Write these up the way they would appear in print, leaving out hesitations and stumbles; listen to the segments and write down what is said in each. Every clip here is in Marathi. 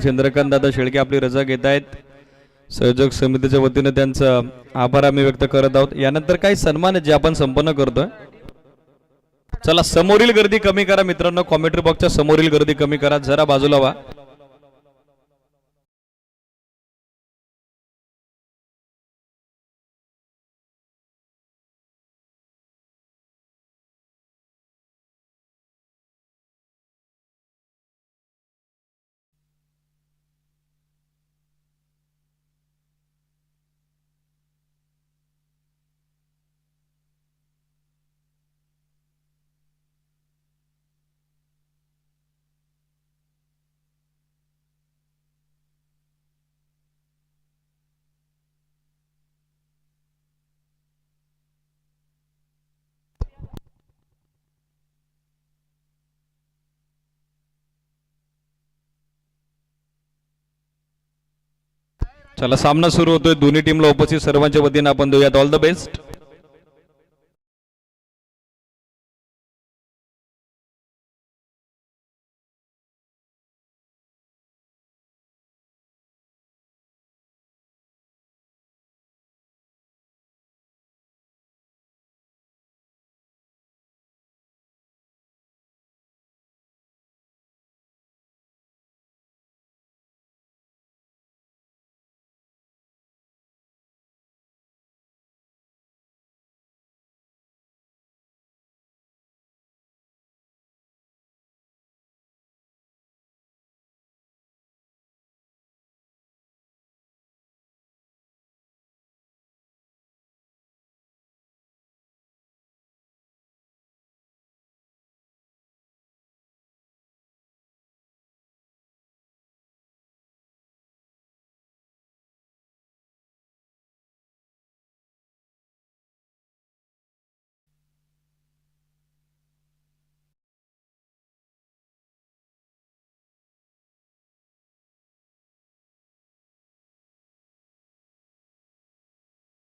चंद्रकांत दादा शेळके आपली रजा घेत आहेत. संयोजक समितीच्या वतीने त्यांचा आभार आम्ही व्यक्त करत आहोत. यानंतर काही सन्मान जे आपण संपन्न करतोय. चला समोरील गर्दी कमी करा मित्रांनो, कॉमेंट्री बॉक्सच्या समोरील गर्दी कमी करा, जरा बाजूला व्हा. चला सामना सुरू होतोय. दोन्ही टीमला उपस्थित सर्वांच्या वतीने आपण देऊयात ऑल द बेस्ट.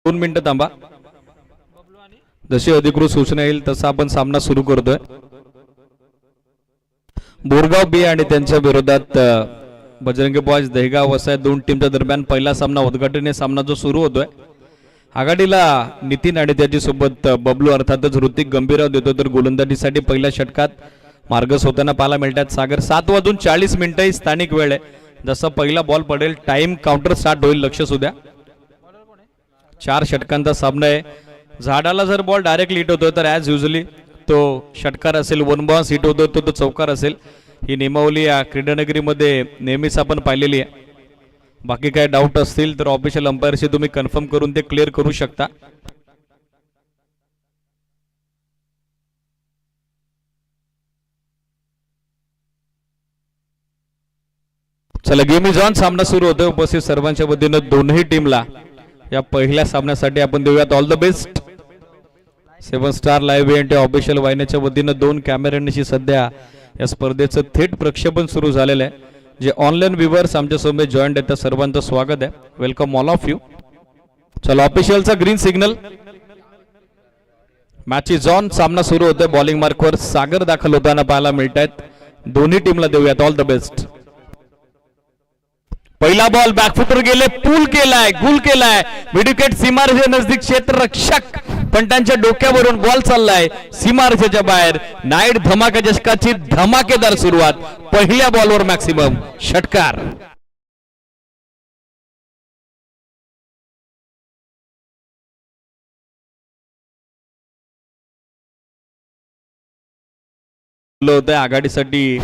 दोन मिनिटं थांबा. जशी अधिकृत सूचना येईल तसा आपण सामना सुरू करतोय. बोरगाव बी आणि त्यांच्या विरोधात बजरंगी बॉयज दहेगाव वसाय दोन टीमच्या दरम्यान पहिला सामना उद्घाटनीय सामना जो सुरू होतोय. आघाडीला नितीन आणि त्याच्या सोबत बबलू अर्थातच ऋतिक गंभीरराव देतो, तर गोलंदाजीसाठी पहिल्या षटकात मार्गस होताना पाहायला मिळतात. सागर 7:40 ही स्थानिक वेळ आहे. जसा पहिला बॉल पडेल टाइम काउंटर स्टार्ट होईल, लक्ष असू द्या. 4 षटकांचा सामना आहे. झाडाला जर बॉल डायरेक्ट हिट होतोय तर ॲज युजली तो षटकार असेल, 1 बाउन्स हिट होतो तो चौकार असेल. ही नियमावली या क्रीडानगरीमध्ये नेहमीच आपण पाहिलेली आहे. बाकी काय डाऊट असतील तर ऑफिशियल अंपायरशी तुम्ही कन्फर्म करून ते क्लिअर करू शकता. चला गेम इज ऑन. सामना सुरू होतोय. उपस्थित सर्वांच्या वतीनं दोन्ही टीमला या पहिल्या सामन्यासाठी आपण देऊयात all the best. 7 star live event official वाहिनीच्या वतीनं 2 कॅमेऱ्यांशी सध्या या स्पर्धेचं थेट प्रक्षेपण सुरू झालेलं आहे. जे ऑनलाईन व्ह्युअर्स आमच्या सोबत जॉईंट आहेत त्या सर्वांचं स्वागत आहे. Welcome all of you. चला ऑफिशियलचा green signal. Match is on. सामना सुरू होतोय. बॉलिंग मार्कवर सागर दाखल होताना पाहायला मिळत आहेत. दोन्ही टीमला देऊयात ऑल द बेस्ट. पहिला बॉल बॅकफुटर गेले, पूल केलाय, गुल केलाय. विकेट सीमारेषे नजदीक क्षेत्ररक्षक पण त्यांच्या डोक्यावरून बॉल चाललाय सीमारेषेच्या बाहेर. नाईट धमाका चषकाची धमाकेदार सुरुवात. पहिल्या बॉलवर मॅक्सिमम षटकार. आघाडीसाठी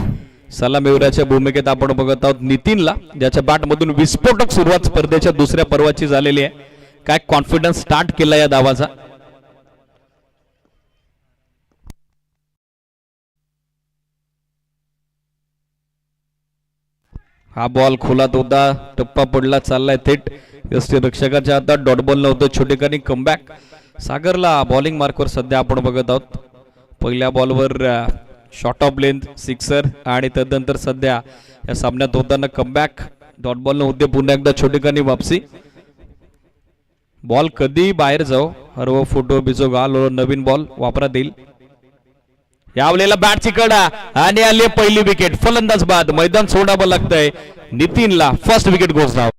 सलामीवीराच्या भूमिकेत आपण बघत आहोत नितीनला, ज्याच्या बॅट मधून विस्फोटक सुरुवात स्पर्धेच्या दुसऱ्या पर्वाची झालेली आहे. काय कॉन्फिडन्स स्टार्ट केला या धावाचा. हा बॉल खोलात होता, टप्पा पडला, चाललाय थेट यष्टीरक्षकाच्या हातात. डॉट बॉल नव्हतं, छोटेखानी कमबॅक. सागरला बॉलिंग मार्कवर सध्या आपण बघत आहोत. पहिल्या बॉलवर शॉर्ट ऑफ लेंथ सिक्सर आणि त्यानंतर सध्या या सामन्यात होताना कमबॅक. डॉट बॉल न होते पुन्हा एकदा छोटेखानी वापसी. बॉल कधी बाहेर जाओ, हरव फोटो बिजो गाल नवीन बॉल वापरात येईल. यावलेला बॅटची कडा आणि आली पहिली विकेट. फलंदाज बाद, मैदान सोडावं लागतंय नितीनला. फर्स्ट विकेट गोस नाव.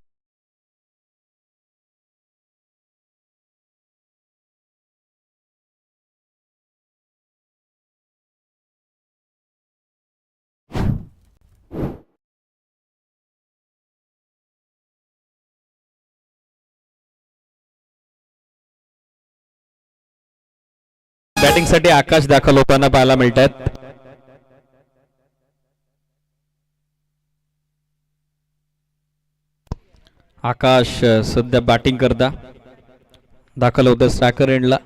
बॅटिंग साठी आकाश दाखल होताना पाहायला मिळत आहेत. आकाश सध्या बॅटिंग करता दाखल होतं स्ट्रायकर एंडला.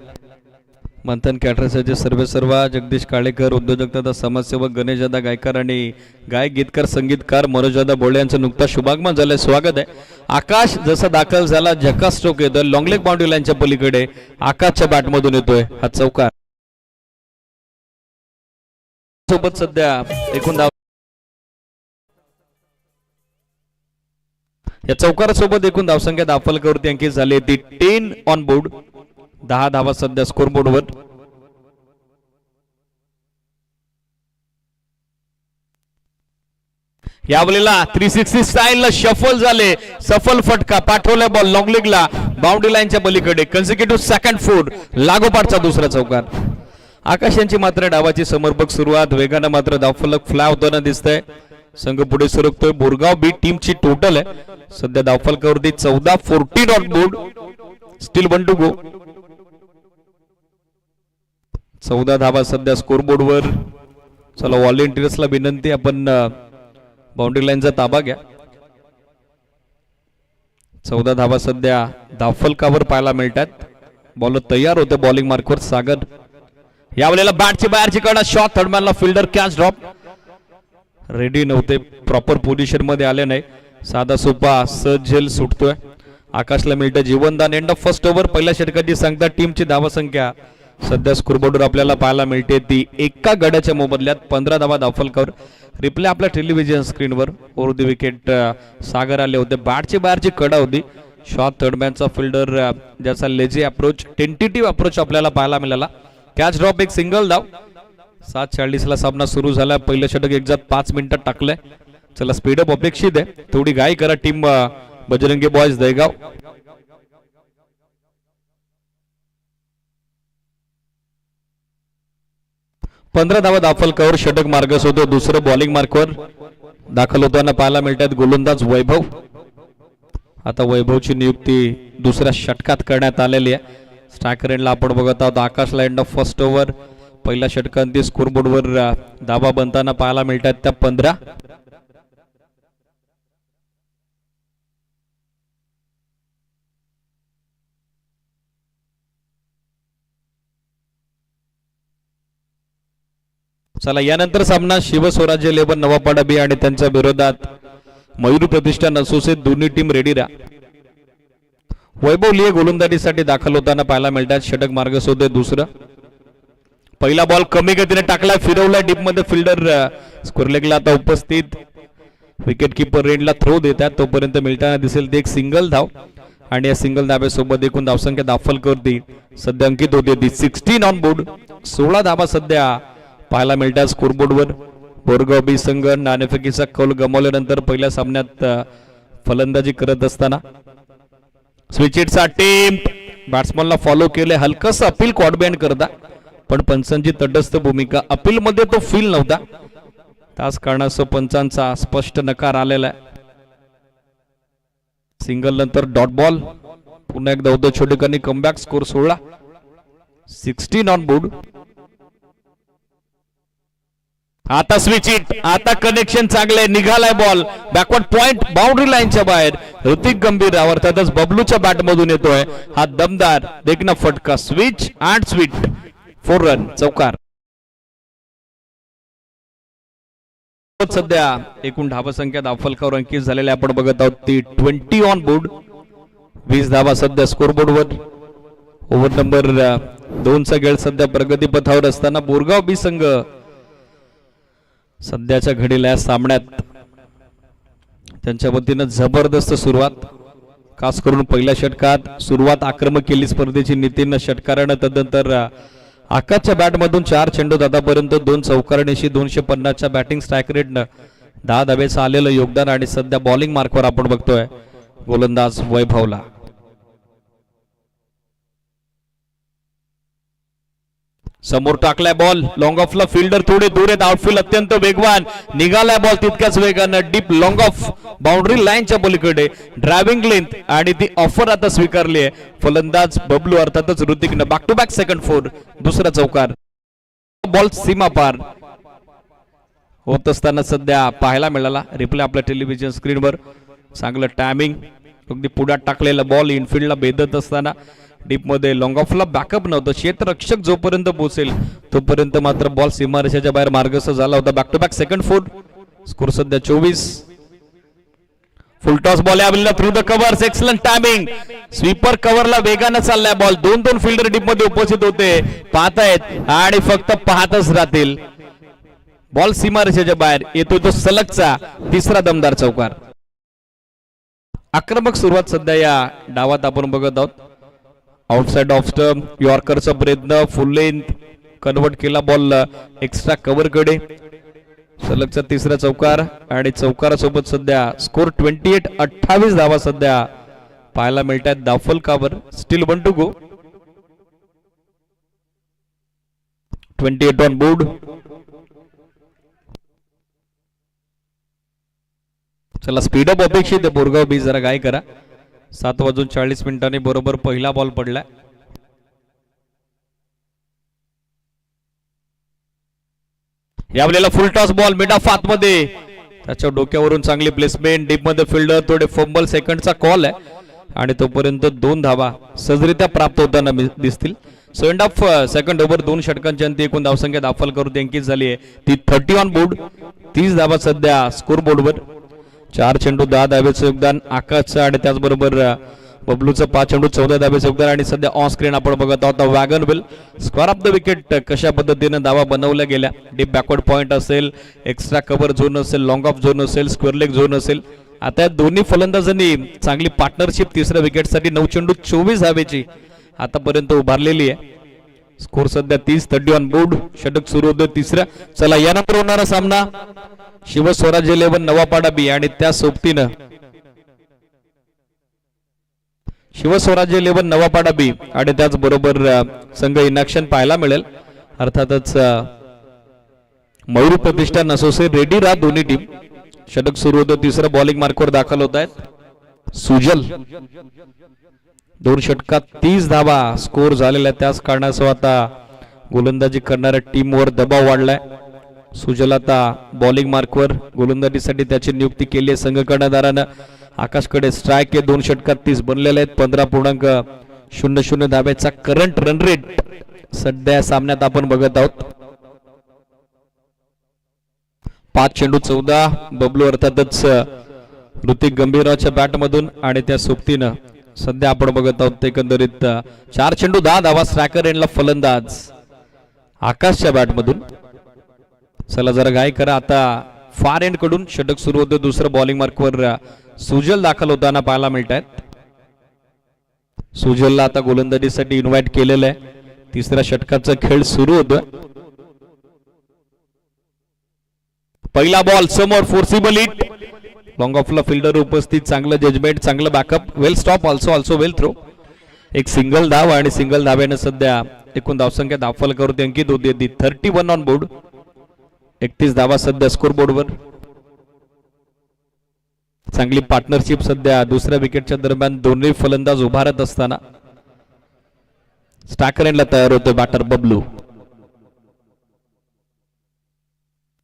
मंथन कॅटरसचे सर्वेसर्वा जगदीश काळेकर, उद्योजक तथा समाजसेवक गणेशदादा गायकर आणि गायक गीतकार संगीतकार मनोजदादा बोळे यांचं नुकताच शुभागमन झालंय. स्वागत आहे. आकाश जसा दाखल झाला झकास स्ट्रोक येतोय लॉंग लेग बाउंड्री लाईनच्या पलीकडे. आकाशच्या बॅटमधून येतोय हा चौकार. सोबत सध्या एकूण धाव या चौकारासोबत एकूण धावसंख्या दाफलकावरती अंकित झाली ती 10 ऑन बोर्ड. 10 धावा सध्या स्कोर बोर्डवर. यावेळेला 360 स्टाईल शफल झाले. सफल फटका पाठवला बॉल लॉंग लेगला बाउंड्री लाईनच्या पलीकडे. कन्सिक्युटिव्ह सेकंड फूट लागोपाठचा दुसरा चौकार. आकाश यांची मात्र डावाची समर्पक सुरुवात. वेगानं मात्र धावफलक फ्लाय होताना दिसतंय. संघ पुढे सरकतोय. बोरगाव बी टीमची टोटल आहे सध्या धावफलकावरती 14 on board. Still 1 to go. 14 धावा सध्या स्कोर बोर्डवर. चला व्हॉलेंटियर्सला विनंती आपण बाउंड्री लाईनचा ताबा घ्या. 14 धावा सध्या धावफलकावर पाहायला मिळतात. बॉलर तयार होते बॉलिंग मार्कवर सागर. यावेळेला बॅटची बाहेरची कडा शॉट थर्डमॅनला फिल्डर कॅच ड्रॉप. रेडी नव्हते प्रॉपर पोझिशन मध्ये आले नाही. साधा सोपा सहज झेल सुटतोय. आकाशला मिळतं जीवनदान. End of first over. पहिल्या षटकाची सांगता टीमची धावसंख्या सध्या स्कोरबोर्डवर आपल्याला पाहायला मिळते ती एका गड्याच्या मोबदल्यात 15 धावा धावफलकावर. रिप्ले आपल्या टेलिव्हिजन स्क्रीनवर. ओव्हर द विकेट सागर आले होते. बॅटची बाहेरची कडा होती. शॉट थर्डमॅनचा फिल्डर ज्याचा लेझी अप्रोच टेंटेटिव्ह अप्रोच आपल्याला पाहायला मिळाला. कॅच ड्रॉप एक सिंगल धाव. 7:40 ला सामना सुरू झाला. पहिलं षटक एक्झॅक्ट 5 मिनिटात टाकलंय. चला स्पीडअप अपेक्षित आहे. थोडी घाई करा टीम बजरंगी बॉयज दहेगाव. पंधरा धावा दाफलकावर षटक मार्गस होतो. दुसरं बॉलिंग मार्कवर दाखल होताना पाहायला मिळतात गोलंदाज वैभव. आता वैभवची नियुक्ती दुसऱ्या षटकात करण्यात आलेली आहे. स्ट्रायकर एंडला आपण बघत आहोत. आकाशला एंड ऑफ फर्स्ट ओव्हर. पहिल्या षटकांती स्कोर बोर्डवर धावा बनताना पाहायला मिळतात त्या 15. चला यानंतर सामना शिवस्वराज्य 11 नवापाडा बी आणि त्यांच्या विरोधात मयूर प्रतिष्ठान असोसिएट. दोन्ही टीम रेडी राहा. वैभव लिये गोलंदाजीसाठी दाखल होताना पाहायला मिळतात. षटक मार्गस होते दुसरं. पहिला बॉल कमी गतीने टाकला फिरवला डीप मध्ये. फिल्डर स्क्वेअर लेगला आता उपस्थित. विकेट किपर रेंडला थ्रो देतात. तोपर्यंत मिळताना दिसेल ते एक सिंगल धाव. आणि या सिंगल धाब्यासोबत एकूण धावसंख्या दाफलकावरती सध्या अंकित होते ती 16 ऑन बोर्ड. 16 धावा सध्या पाहायला मिळतात स्कोरबोर्डवर. बोरगाव बी संघ नाणेफेकीचा कौल गमावल्यानंतर पहिल्या सामन्यात फलंदाजी करत असताना स्विचिटचा टीम बॅट्समनला फॉलो केले. हलकसं अपील कॉट बँड करता पण पंचांची तटस्थ भूमिका. अपील मध्ये तो फील नव्हता. त्याच कारणासह पंचांचा स्पष्ट नकार आलेला आहे. सिंगल नंतर डॉट बॉल. पुन्हा एकदा उद्धव छोटेकरांनी कमबॅक. स्कोर 16. 16 on board. आता स्विच इट. आता कनेक्शन चांगले. निघालाय बॉल बॅकवर्ड पॉइंट बाउंड्री लाईनच्या बाहेर. ऋतिक गंभीर अर्थातच बबलूच्या बॅट मधून येतोय हा दमदार देखना फटका. Switch and sweet. 4 रन चौकार. सध्या एकूण धावसंख्या धावफलकावर अंकित झालेल्या आपण बघत आहोत ती 20 ऑन बोर्ड. 20 धावा सध्या स्कोरबोर्डवर. ओव्हर नंबर 2चा खेळ सध्या प्रगती पथावर असताना बोरगाव बी संघ सध्याच्या घडीला या सामन्यात त्यांच्या वतीनं जबरदस्त सुरुवात. खास करून पहिल्या षटकात सुरुवात आक्रमक केली स्पर्धेची नितीन षटकारानं. तदनंतर आकाशच्या बॅटमधून 4 चेंडू आतापर्यंत 2 चौकारणीशी 250च्या बॅटिंग स्ट्राईक रेटनं 10 धावेचं आलेलं योगदान आणि सध्या बॉलिंग मार्कवर आपण बघतोय गोलंदाज वैभवला. समोर टाकलाय बॉल लॉंग ऑफला फिल्डर थोडे दूर आहेत. आउटफील्ड अत्यंत वेगवान निघालाय बॉल तितक्याच वेगानं डीप लॉंग ऑफ बाउंड्री लाईनच्या पलीकडे ड्रायव्हिंग लेंथ आणि ती ऑफर आता स्वीकारली आहे. फलंदाज बबलू अर्थातच ऋतिकनं back to back second four दुसरा चौकार. बॉल सीमा पार होत असताना सध्या पाहायला मिळाला रिप्ले आपल्या टेलिव्हिजन स्क्रीनवर. चांगलं टायमिंग अगदी पुढ्यात टाकलेला बॉल इनफिल्डला भेदत असताना डीप मध्ये लॉंग ऑफला बॅकअप नव्हतं. क्षेत्ररक्षक जोपर्यंत पोहोचेल तोपर्यंत मात्र बॉल सीमारेषेच्या बाहेर मार्गस्थ झाला होता. Back to back second four. Score सध्या 24. फुल टॉस बॉल यावेळेला through the covers. Excellent timing. Sweeper कव्हरला वेगानं चाललाय बॉल. दोन फिल्डर डीप मध्ये उपस्थित होते पाहतायत आणि फक्त पाहतच राहतील. बॉल सीमारेषेच्या बाहेर येतो तो सलगचा तिसरा दमदार चौकार. आक्रमक सुरुवात सध्या या डावात आपण बघत आहोत. आउटसाइड ऑफ स्टंप यॉर्करचा प्रयत्न फुल लेंथ कन्वर्ट केला बॉल एक्स्ट्रा कव्हर कडे. सलगचा तिसरा चौकार आणि चौकारासोबत सध्या स्कोर 28. 28 धावा सध्या पाहायला मिळत आहेत दाफलकावर. Still 1 to go. 28 on board. चला स्पीडअप अपेक्षित आहे बोरगाव बी जरा काय करा. 7:40 बरोबर पहिला बॉल पडलाय. यावेळेला फुल टॉस बॉल मिड ऑफ आतमध्ये त्याच्या डोक्यावरून चांगली प्लेसमेंट. डीप मध्ये फिल्डर थोडे फंबल सेकंडचा कॉल आहे आणि तोपर्यंत 2 धावा सहजरित्या प्राप्त होताना दिसतील. सेकंड ऑफ सेकंड ओव्हर 2 षटकांच्या अंती एकूण धावसंख्या दाफलकर अंकित झाली आहे ती 30 ऑन बोर्ड. 30 धावा सध्या स्कोर बोर्डवर. 4 चेंडू 10 धावेचं योगदान आकाशचं आणि त्याचबरोबर बबलूचं 5 चेंडू 14 धावेचं योगदान. आणि सध्या ऑन स्क्रीन आपण बघत आहोत wagon will. Square of the wicket कशा पद्धतीने धावा बनवल्या गेल्या. डीप बॅकवर्ड पॉइंट असेल, एक्स्ट्रा कव्हर झोन असेल, लॉंग ऑफ झोन असेल, स्क्वेअर लेग झोन असेल. आता या दोन्ही फलंदाजांनी चांगली पार्टनरशिप तिसऱ्या विकेटसाठी 9 चेंडू 24 धावेची आतापर्यंत उभारलेली आहे. स्कोर सध्या 30 ऑन बोर्ड. षटक सुरू होतं तिसऱ्या. चला यानंतर होणारा सामना शिवस्वराज्य 11 नवापाडा बी आणि त्या सोबतीनं शिवस्वराज्य 11 नवापाडा बी आणि त्याचबरोबर संघ इन ऍक्शन पाहायला मिळेल. अर्थातच मयूर प्रतिष्ठान असोसिएट रेडी राहा दोन्ही टीम. षटक सुरू होतं तिसरं. बॉलिंग मार्कवर दाखल होत आहेत सुजल. 2 षटकात 30 धावा स्कोर झालेला आहे. त्याच कारणासह आता गोलंदाजी करणाऱ्या टीमवर दबाव वाढलाय. सुजल आता बॉलिंग मार्कवर. गोलंदाजीसाठी त्याची नियुक्ती केली आहे संघ कर्णधारानं. आकाशकडे स्ट्राईक आहे. 2 षटकात 30 बनलेले आहेत. 15.00 धाब्याचा करंट रन रेट सध्या सामन्यात आपण बघत आहोत. 5 चेंडू 14. बबलू अर्थातच ऋतिक गंभीरच्या बॅटमधून आणि त्या सोबतीनं सध्या आपण बघत आहोत एकंदरीत 4 चेंडू 10 धावा. स्ट्रायकर एंडला फलंदाज आकाशच्या बॅटमधून. चला जरा गाय करा. आता फार एंड कडून षटक सुरू होतं दुसरं. बॉलिंग मार्कवर सुजल दाखल होताना पाहायला मिळत आहेत. सुजलला आता गोलंदाजीसाठी इन्व्हाइट केलेलं आहे. तिसऱ्या षटकाचा खेळ सुरू होतोय. पहिला बॉल समोर फोर्सिबल हिट. लॉंग ऑफला फिल्डर उपस्थित. चांगलं जजमेंट, चांगलं बॅकअप. वेल स्टॉप ऑल्सो वेल थ्रो. एक सिंगल धाव आणि सिंगल धाव्यानं सध्या एकूण धावसंख्या दाफलकर अंकित होती 31 ऑन बोर्ड. 31 धावा सध्या स्कोर बोर्डवर. चांगली पार्टनरशिप सध्या दुसऱ्या विकेटच्या दरम्यान दोन्ही फलंदाज उभारत असताना स्ट्रायकर एंडला तयार होतोय बॅटर बबलू.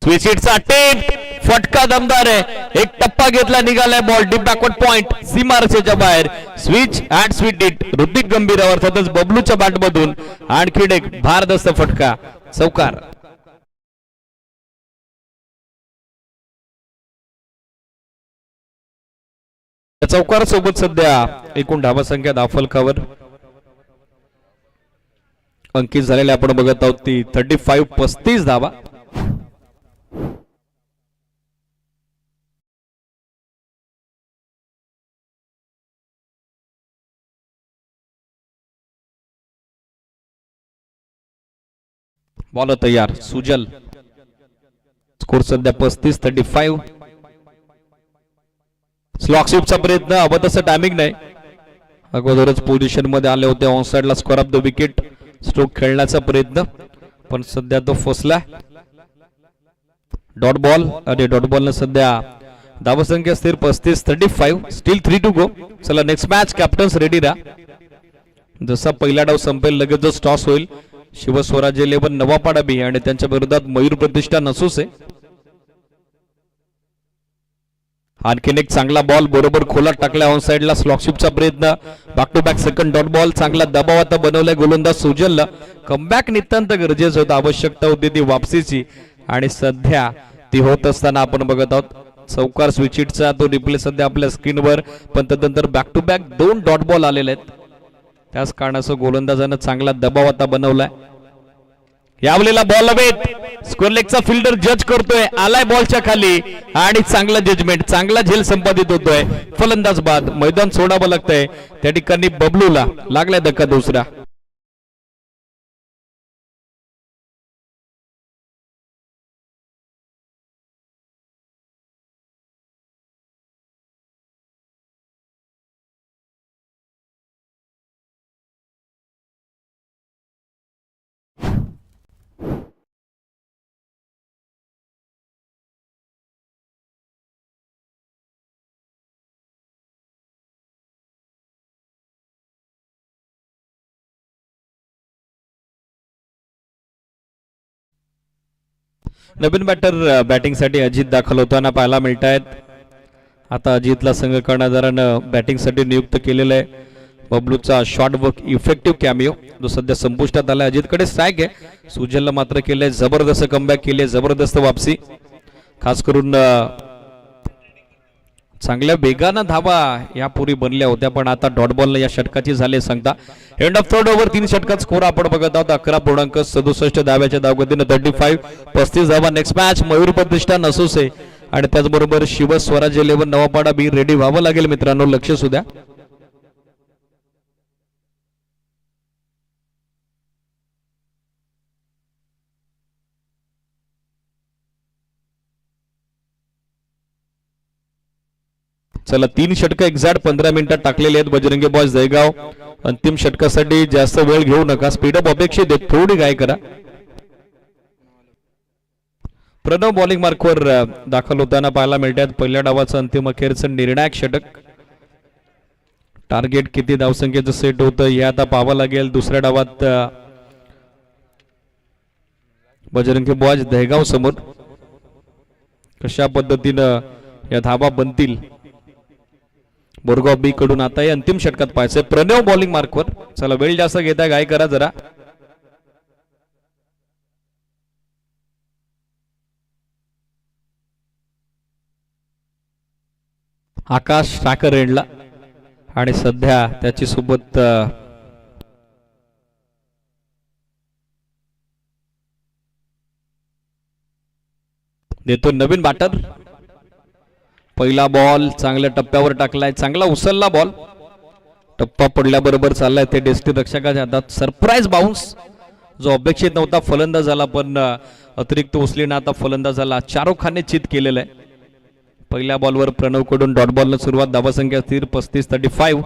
स्विच हिटचा टेप फटका दमदार आहे. एक टप्पा घेतला निघालाय बॉल डीप बॅकवर्ड पॉइंट सीमारेषेच्या बाहेर. Switch and sweet hit Hrithik गंभीर अर्थातच बबलूच्या बॅटमधून आणखी एक भारदस्त फटका चौकार. चौकारासोबत सध्या एकूण धावा संख्या दाफलकावर अंकित झालेल्या आपण बघत आहोत ती 35 धावा. बॉल तयार सुजल. स्कोर सध्या 35-35. स्लॉक स्वीपचा प्रयत्न हवा तसं टायमिंग नाही. अगोदरच पोझिशन मध्ये आले होते ऑन साइडला score off the wicket. Stroke खेळण्याचा प्रयत्न पण सध्या तो फसला. डॉट बॉल आणि डॉट बॉल ने सध्या धावसंख्या स्थिर 35-35. Still 3 to go. चला नेक्स्ट मॅच कॅप्टन्स रेडी राहा. जसा पहिला डाव संपेल लगेचच टॉस होईल. शिवस्वराज्य 11 नवापाडा बी आणि त्यांच्या विरोधात मयूर प्रतिष्ठान नसूसे. आणखीन एक चांगला बॉल बरोबर खोलात टाकला ऑन साइडला. स्लॉकशिपचा प्रयत्न. Back to back second dot ball. चांगला दबाव आता बनवलाय गोलंदाज सुजलला. कमबॅक नितांत गरजेचं होतं. आवश्यकता होती ती वापसीची आणि सध्या ती होत असताना आपण बघत आहोत. चौकार स्विचिटचा तो रिप्ले सध्या आपल्या स्क्रीनवर पण त्यानंतर back to back 2 dot ball आलेले आहेत. त्याच कारणासह गोलंदाजानं चांगला दबाव आता बनवलाय. यावेळेला बॉल हवेत. स्क्वेअर लेगचा फिल्डर जज करतोय. आलाय बॉलच्या खाली आणि चांगला जजमेंट चांगला झेल संपादित होतोय. फलंदाज बाद. मैदान सोडावं लागतंय. त्या ठिकाणी बबलूला लागलाय धक्का दुसरा. नवीन बॅटर बॅटिंगसाठी अजित दाखल होताना पाहायला मिळत आहेत. आता अजितला संघ कर्णधारानं बॅटिंगसाठी नियुक्त केलेलं आहे. बबलूचा शॉर्ट वर्क इफेक्टिव्ह कॅमिओ जो सध्या संपुष्टात आला. अजितकडे स्ट्राईक आहे. सुजलला मात्र केलंय जबरदस्त कमबॅक केली. जबरदस्त वापसी खास करून चांगल्या वेगानं धावा यापूर्वी बनल्या होत्या पण आता डॉट बॉलला या षटकाची झाले सांगता. एंड ऑफ थर्ड ओव्हर 3 षटकात स्कोर आपण बघत आहोत. 11.67 धाव्याच्या धावगतीनं 35-35 धावा. नेक्स्ट मॅच मयूर प्रतिष्ठान नसूसे आणि त्याचबरोबर शिवस्वराज्य 11 नवापाडा बी रेडी व्हावं लागेल मित्रांनो. लक्ष सुद्धा चला 3 षटक एक्झॅक्ट 15 मिनिटात टाकलेले आहेत बजरंगी बॉयज दहेगाव. अंतिम षटकासाठी जास्त वेळ घेऊ नका. स्पीडअप अपेक्षित आहे. थोडी काय करा. प्रणव बॉलिंग मार्कवर दाखल होताना पाहायला मिळतात. पहिल्या डावाचं अंतिम अखेरचं निर्णायक षटक. टार्गेट किती धावसंख्येचं सेट होतं हे आता पाहावं लागेल. दुसऱ्या डावात बजरंगी बॉयज दहेगाव समोर कशा पद्धतीनं या धावा बनतील. बोरगाव बी कडून आता अंतिम षटकात पाहायचंय. प्रणव बॉलिंग मार्कवर. चला वेळ जास्त घेताय काय करा जरा. आकाश ठाकर एंडला आणि सध्या त्याची सोबत देतो नवीन बॅटर. पहिला बॉल चांगल्या टप्प्यावर टाकलाय. चांगला उचलला बॉल. टप्पा पडल्याबरोबर चाललाय ते डेस्टी रक्षकाच्या हातात. सरप्राईज बाउन्स जो अपेक्षित नव्हता फलंदाजाला पण अतिरिक्त उचलीनं आता फलंदाजाला चारोखाने चित केलेलं आहे. पहिल्या बॉलवर प्रणव कडून डॉट बॉलनं सुरुवात. धावसंख्या स्थिर 35-35.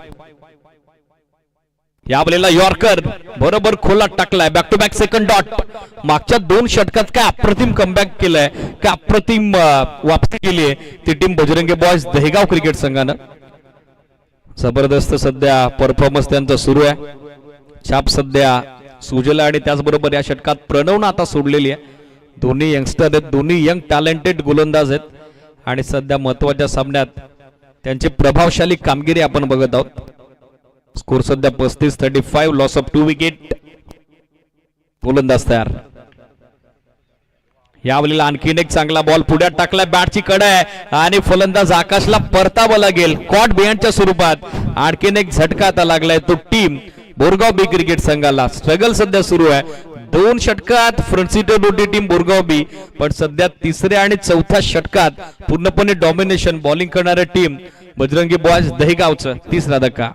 यावेळेला यॉर्कर बरोबर खोलात टाकलाय. Back to back second dot. मागच्या 2 षटकात काय अप्रतिम कमबॅक केलंय. काय अप्रतिम वापसी केली आहे ती team Bajrangi boys Dahegaon cricket संघानं. जबरदस्त सध्या परफॉर्मन्स त्यांचा सुरू आहे. छाप सध्या सुजला आणि त्याचबरोबर या षटकात प्रणवनं आता सोडलेली आहे. दोन्ही यंगस्टर आहेत. दोन्ही यंग टॅलेंटेड गोलंदाज आहेत आणि सध्या महत्वाच्या सामन्यात त्यांची प्रभावशाली कामगिरी आपण बघत आहोत. स्कोर सध्या 35-35. Loss of 2 wicket. गोलंदाज तयार. यावेळेला आणखीन एक चांगला बॉल पुढ्यात टाकलाय. बॅटची कडा आहे आणि फलंदाज आकाशला परतावं लागेल कॉट बिहाइंडच्या स्वरूपात. आणखीन एक झटका आता लागलाय तो टीम बोरगाव बी क्रिकेट संघाला. स्ट्रगल सध्या सुरू आहे. 2 षटकात फ्रंट सीटर होती टीम बोरगाव बी पण सध्या तिसऱ्या आणि चौथ्या षटकात पूर्णपणे डॉमिनेशन बॉलिंग करणाऱ्या टीम बजरंगी बॉयज दहेगावचं. 3रा धक्का.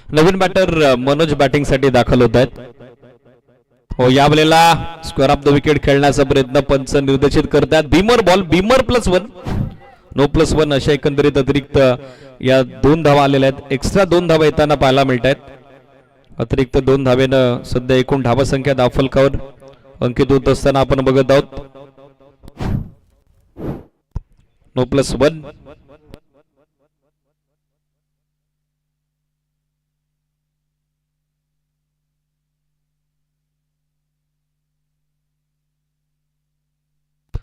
नवीन बॅटर मनोज बॅटिंग साठी दाखल होत आहेत. हो, या वेळेला स्क्वेअर ऑफ द विकेट खेळण्याचा प्रयत्न पंच निर्देशित करतात. बीमर बॉल, बीमर +1, नो +1 अशा एकंदरीत अतिरिक्त या 2 धावा आलेल्या आहेत. एक्स्ट्रा 2 धावा येताना पाहायला मिळत आहेत. अतिरिक्त 2 धावेनं सध्या एकूण धावा संख्या धावफलकावर अंकित होत असताना आपण बघत आहोत. नो +1.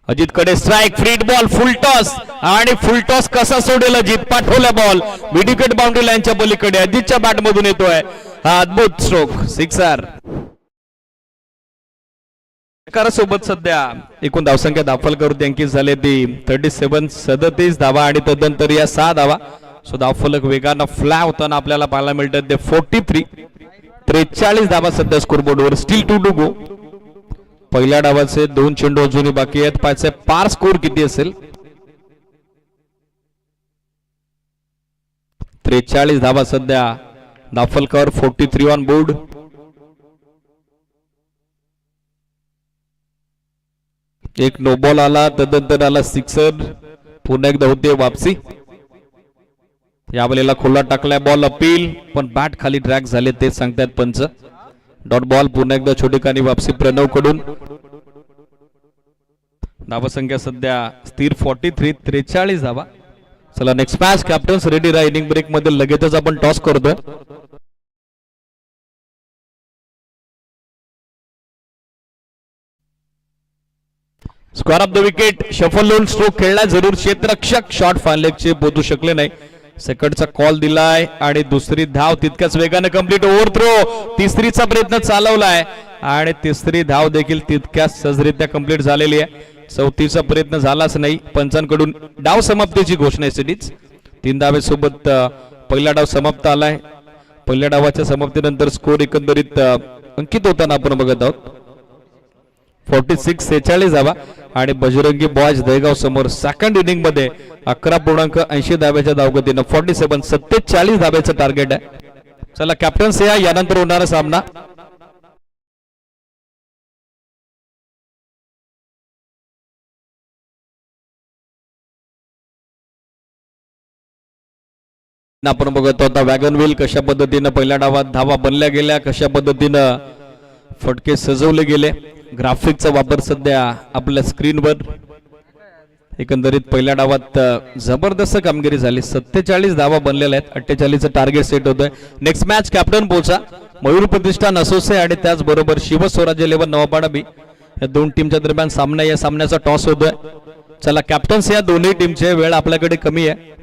अजित कडे strike, freed ball, full toss आणि फुल टॉस कसा सोडेल अजित. पाठवला बॉल मिडविकेट बाउंड्री लाईनच्या पलीकडे. अजितच्या बॅट मधून येतोय हा अद्भुत स्ट्रोक, सिक्सर. सोबत सध्या एकूण धावसंख्या धावफलकावरती अंकित झाले ती 37 धावा आणि तदनंतर या 6 धावा. सो धावफलक वेगानं फ्लॅ होताना आपल्याला पाहायला मिळतात. ते 43 धावा सध्या स्कोरबोर्डवर. Steel 2 to go. पहिल्या डावाचे 2 चेंडू अजूनही बाकी आहेत. पाचचे पार स्कोर किती असेल. 43 धावा सध्या धावफलकावर. 43 ऑन बोर्ड. एक नो बॉल आला, तदनंतर आला सिक्सर. पुन्हा एकदा होते वापसी. यावेळेला खोला टाकलाय बॉल, अपील पण बॅट खाली ट्रॅक झाले ते सांगतात पंच. Dot ball. पुन्हा एकदा छोटेखानी वापसी प्रणव कडून. धावसंख्या सध्या स्थिर 43 धावा. चला नेक्स्ट मॅच. कॅप्टन्स रेडी राहा. इनिंग ब्रेक मध्ये लगेचच आपण टॉस करतोय. Square of the wicket. Shuffle loan stroke खेळला जरूर. क्षेत्ररक्षक शॉट फायलेगचे पोहोचू शकले नाही. सेकंडचा कॉल दिलाय आणि दुसरी धाव तितक्याच वेगाने कंप्लीट. Over throw. तिसरीचा प्रयत्न चालवलाय आणि तिसरी धाव देखील तितक्याच सहजरित्या कंप्लीट झालेली आहे. चौथीचा प्रयत्न झालाच नाही. पंचांकडून डाव समाप्तीची घोषणा सिटीज. 3 धावेसोबत पहिला डाव समाप्त आलाय. पहिल्या डावाच्या समाप्तीनंतर स्कोर एकंदरीत अंकित होताना आपण बघत आहोत. 46 धावा आणि बजरंगी बॉयज दहेगाव समोर सेकंड इनिंग मध्ये 11.80 धाव्याच्या धावगतीनं 47 धाव्याचं टार्गेट आहे. चला कॅप्टन्स यानंतर होणारा सामना. आपण बघतो आता वॅगन व्हील कशा पद्धतीनं पहिल्या डावात धावा बनल्या गेल्या, कशा पद्धतीनं फटके सजवले गेले. ग्राफिकचा वापर सध्या आपल्या स्क्रीनवर. एकंदरीत पहिल्या डावात जबरदस्त कामगिरी झाली. 47 धावा बनलेल्या आहेत. 48चं टार्गेट सेट होतोय. नेक्स्ट मॅच कॅप्टन पोचा मयूर प्रतिष्ठान असोसे आणि त्याचबरोबर शिवस्वराज्य 11 नवापाडा बी या 2 टीमच्या दरम्यान सामना. या सामन्याचा टॉस होतोय. चला कॅप्टन्स या दोन्ही टीमचे वेळ आपल्याकडे कमी आहे.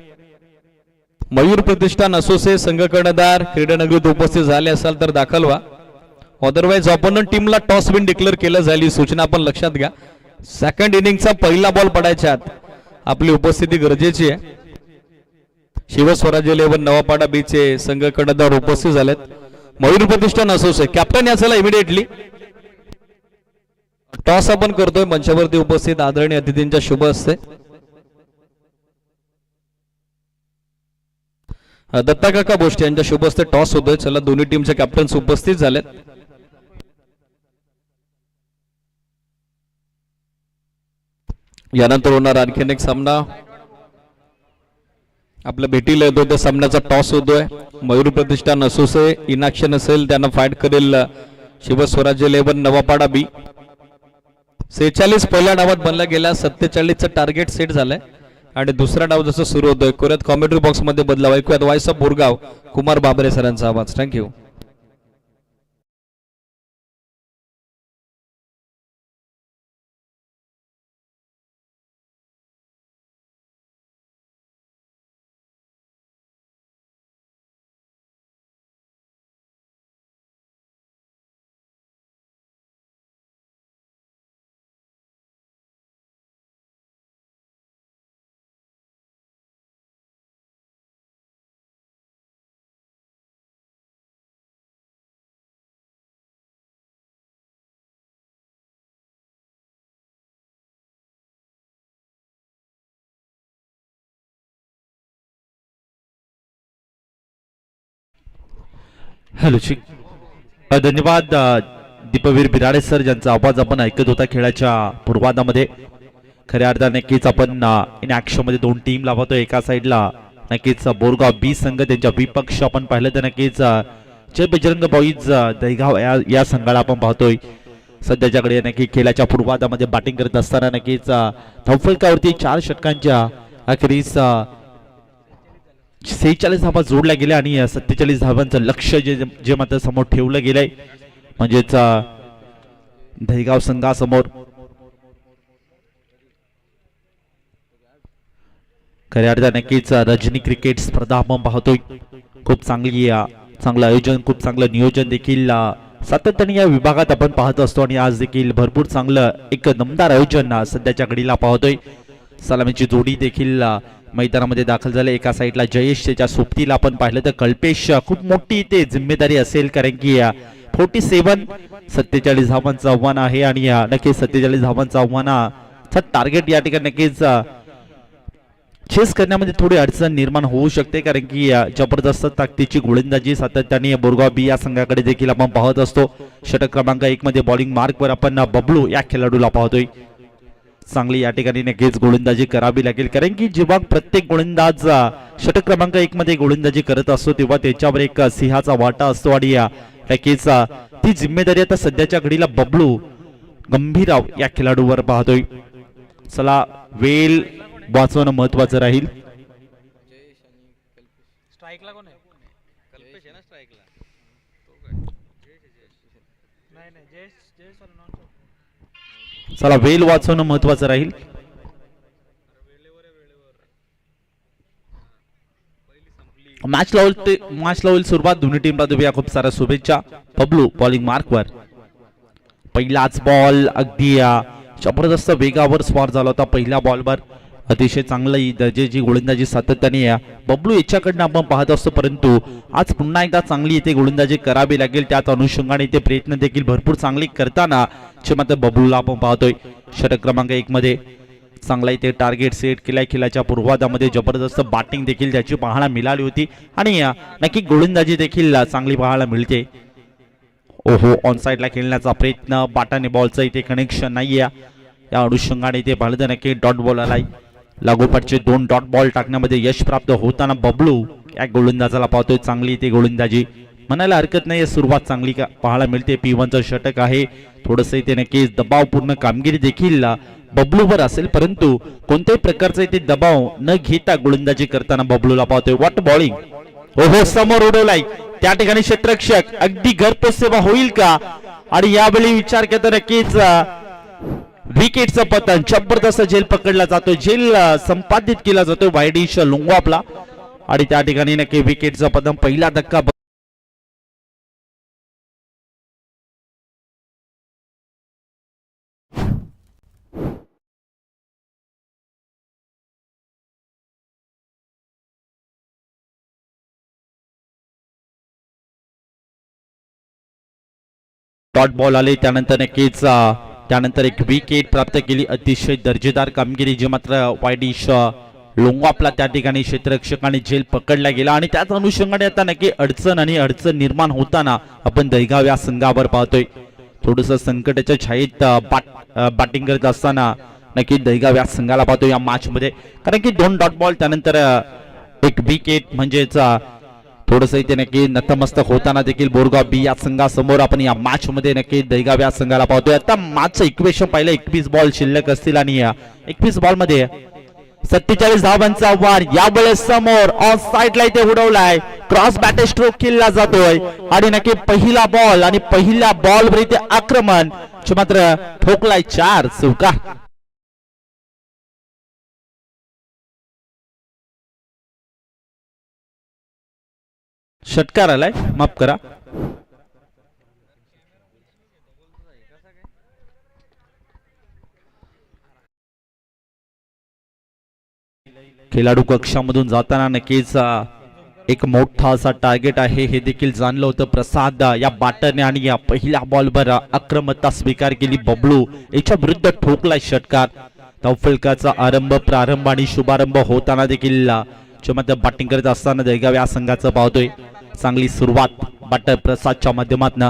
मयूर प्रतिष्ठान असोसे संघ कर्णधार क्रीडानगरीत उपस्थित झाले असाल तर दाखल व्हा. अदरवाइज ऑपोनंट टीमला टॉस विन डिक्लेअर केलं जाईल. सूचना आपण लक्षात घ्या. सेकंड इनिंगचा पहिला बॉल पडायच्या आत आपली उपस्थिती गरजेची आहे. शिवस्वराज्य 11 नवापाडा बीचे संघ कर्णधार उपस्थित झालेत. मयूर प्रतिष्ठान असोसे कॅप्टन याचला इमिडिएटली टॉस आपण करतोय. मंचावरती उपस्थित आदरणीय अतिथींच्या शुभ हस्ते. दत्ता काका बोष्टे यांच्या शुभ हस्ते टॉस होतोय. चला दोन्ही टीमचे कॅप्टन्स उपस्थित झालेत. यानंतर होणार आणखीन एक सामना आपल्या भेटीला येतो. त्या सामन्याचा टॉस होतोय. मयूर प्रतिष्ठान असोसे इनॅक्शन असेल त्यांना फाईट करेल शिवस्वराज्य 11 नवापाडा बी. 46 पहिल्या डावात बनला गेला. 47चं टार्गेट सेट झालंय आणि दुसरा डाव जसं सुरू होतोय कोऱ्यात कॉमेंट्री बॉक्स मध्ये बदलाव. ऐकूयात वॉइस ऑफ बोरगाव कुमार बाबरे सरांचा आवाज. थँक्यू. हॅलो धन्यवाद दीपवीर बिराडे सर ज्यांचा आवाज आपण ऐकत होता खेळाच्या पूर्वार्धामध्ये. खऱ्या अर्थाने नक्कीच आपण इन ॲक्शन मध्ये दोन टीम लावतोय. एका साईडला नक्कीच बोरगाव बी संघ त्यांच्या विपक्ष आपण पाहिलं तर नक्कीच जय बजरंग बॉईज दहीगाव या संघाला आपण पाहतोय. सध्याच्याकडे नक्की खेळाच्या पूर्वार्धामध्ये बॅटिंग करत असताना नक्कीच धावफलकावरती 4 षटकांच्या अखेरीस 46 धावा जोडल्या गेल्या आणि 47 धावांचं लक्ष जे मात्र समोर ठेवलं गेलंय म्हणजेच दहीगाव संघासमोर. खऱ्या अर्थाने नक्कीच रजनी क्रिकेट स्पर्धा आपण पाहतोय. खूप चांगलं आयोजन, खूप चांगलं नियोजन देखील सातत्याने या विभागात आपण पाहत असतो आणि आज देखील भरपूर चांगलं एक दमदार आयोजन सध्याच्या घडीला पाहतोय. सलामीची जोडी देखील मैदानामध्ये दाखल झाले. एका साईडला जयेश त्याच्या सोबतीला आपण पाहिलं तर कल्पेश खूप मोठी इथे जिम्मेदारी असेल कारण की 47 धावांचं आव्हान आहे आणि नक्कीच 47 धावांचं आव्हानाचा टार्गेट या ठिकाणी नक्कीच चेस करण्यामध्ये थोडी अडचण निर्माण होऊ शकते कारण की जबरदस्त ताकदीची गोलंदाजी सातत्याने बोरगाव बी या संघाकडे देखील आपण पाहत असतो. षटक क्रमांक 1 मध्ये बॉलिंग मार्कवर आपण बबलू या खेळाडूला पाहतोय. चांगली या ठिकाणी नक्कीच गोलंदाजी करावी लागेल कारण की जेव्हा प्रत्येक गोलंदाज षटक क्रमांक 1 मध्ये गोलंदाजी करत असतो तेव्हा त्याच्यावर एक सिंहाचा वाटा असतो आणि नक्कीच ती जिम्मेदारी आता सध्याच्या घडीला बबलू गंभीरराव या खेळाडूवर पाहतोय. चला वेल वाचवणं महत्वाचं राहील. चला वेल वाचवणं महत्वाचं राहील. मॅच लावल सुरुवात दोन्ही टीमला देऊया खूप साऱ्या शुभेच्छा. बबलू बॉलिंग मार्कवर. पहिलाच बॉल अगदी जबरदस्त वेगावर स्वार झाला होता पहिल्या बॉलवर. अतिशय चांगली दर्जाची गोलंदाजी सातत्याने बबलू याच्याकडनं आपण पाहत असतो परंतु आज पुन्हा एकदा चांगली इथे गोलंदाजी करावी लागेल. त्याच अनुषंगाने इथे प्रयत्न देखील भरपूर चांगली करताना मात्र बबलूला आपण पाहतोय. षटक क्रमांक 1 मध्ये चांगला इथे टार्गेट सेट केलाय. खेळाच्या पूर्वार्धामध्ये जबरदस्त बॅटिंग देखील त्याची पाहायला मिळाली होती आणि नक्की गोलंदाजी देखील चांगली पाहायला मिळते. ओहो ऑन साईडला खेळण्याचा प्रयत्न, बाटाने बॉलचं इथे कनेक्शन नाहीये. या अनुषंगाने इथे पाहिलं तर नक्की डॉट बॉल आलाय. लागोपाठचे 2 डॉट बॉल टाकण्यामध्ये यश प्राप्त होताना बबलू या गोलंदाजाला पाहतोय. चांगली इथे गोलंदाजी म्हणायला हरकत नाही. सुरुवात चांगली पाहायला मिळते. P1चं षटक आहे. थोडंसं इथे नक्कीच दबावपूर्ण कामगिरी देखील बबलूवर असेल परंतु कोणत्याही प्रकारचा इथे दबाव न घेता गोलंदाजी करताना बबलूला पाहतोय. What bowling. ओहो समोर उडवलाय त्या ठिकाणी क्षेत्ररक्षक. अगदी घरपोच सेवा होईल का आणि यावेळी विचार केला तर नक्कीच विकेटचं पतन. जबरदस्त झेल पकडला जातो, झेल संपादित केला जातो वायडिश लोंगवापला आणि त्या ठिकाणी नक्की विकेटचं पतन. पहिला धक्का डॉट बॉल आले. त्यानंतर नक्कीच त्यानंतर एक विकेट प्राप्त केली. अतिशय दर्जेदार कामगिरी जी मात्र वायडिश लोंगवापला त्या ठिकाणी क्षेत्ररक्षकाने झेल पकडला गेला आणि त्याच अनुषंगाने आता नक्की अडचण निर्माण होताना आपण दहीगाव या संघावर पाहतोय. थोडस संकटाच्या छायेत बॅटिंग करत असताना नक्की दहीगाव या संघाला पाहतोय या मॅच मध्ये कारण की 2 डॉट बॉल त्यानंतर एक विकेट म्हणजेच थोडंसं इथे नक्की नतमस्तक होताना देखील बोरगाव बी या संघासमोर आपण या मॅच मध्ये नक्की दहीगाव या संघाला पाहतोय. आता मॅचचं इक्वेशन पाहिलं 21 बॉल शिल्लक असतील आणि 21 बॉल मध्ये 47 धावांचा आव्हान. यावेळेस समोर ऑन साईडला इथे उडवलाय. क्रॉस बॅटर स्ट्रोक केला जातोय आणि नक्की पहिला बॉल आणि पहिल्या बॉलवर इथे आक्रमण मात्र ठोकलाय 4 चौका. षटकार आलाय, माफ करा. खेळाडू कक्षामधून जाताना नक्कीच एक मोठा असा टार्गेट आहे हे देखील जाणलं होतं प्रसाद या बॅटरने आणि या पहिल्या बॉलवर आक्रमकता स्वीकार केली. बबलू याच्या विरुद्ध ठोकलाय षटकार. धावफलकाचा प्रारंभ आणि शुभारंभ होताना देखील बॅटिंग करत असताना दहीगाव या संघाचं पाहतोय. चांगली सुरुवात बॅटर प्रसादच्या माध्यमातून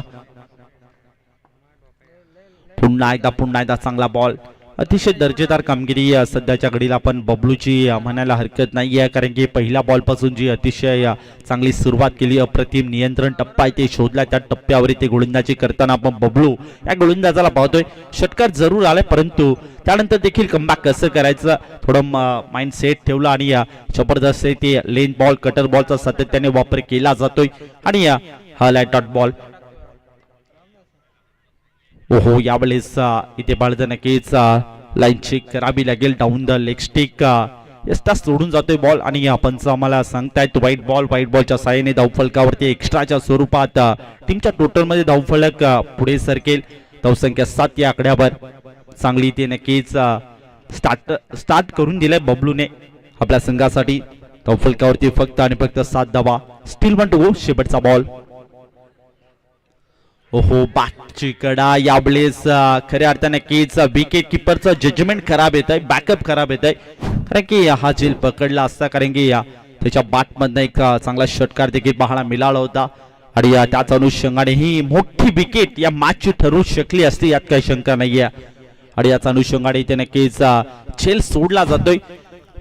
पुन्हा एकदा चांगला बॉल. अतिशय दर्जेदार कामगिरी सध्याच्या घडीला आपण बबलूची म्हणायला हरकत नाही आहे, कारण की पहिल्या बॉलपासून जी अतिशय चांगली सुरुवात केली, अप्रतिम नियंत्रण टप्पा ते शोधला, त्या टप्प्यावर ते गोलंदाजी करताना आपण बबलू या गोलंदाजाला पाहतोय. षटकार जरूर आलाय, परंतु त्यानंतर देखील कमबॅक कसं करायचं थोडं माइंड सेट ठेवलं आणि जबरदस्त ते लेन बॉल कटर बॉलचा सातत्याने वापर केला जातोय आणि हा लाईट डॉट बॉल. ओहो, यावेळेस इथे बाळद नक्कीच लाईन चेक करावी लागेल. डाऊन द लेग स्टिक यस्ता सोडून जातोय बॉल आणि पंच आम्हाला सांगतायत व्हाईट बॉलच्या साहाय्याने धावफलकावरती एक्स्ट्राच्या स्वरूपात टीमच्या टोटल मध्ये धावफलक पुढे सरकेल. धावसंख्या 7 या आकड्यावर चांगली ते नक्कीच स्टार्ट करून दिलंय बबलूने आपल्या संघासाठी. धावफलकावरती फक्त आणि फक्त 7 धावा. Still 1 to go. शेवटचा बॉल. ओहो, बॅटची कडा. यावेळेस खऱ्या अर्थाने नक्कीच विकेट किपरचं जजमेंट खराब येत आहे, बॅकअप खराब येत आहे, कारण की हा झेल पकडला असता, कारण की त्याच्या बॅटमधनं एक चांगला षटकार देखील पाहायला मिळाला होता आणि त्याच अनुषंगाने ही मोठी विकेट या मॅचची ठरू शकली असती, यात काही शंका नाहीये. आणि याच अनुषंगाने इथे नक्कीच झेल सोडला जातोय.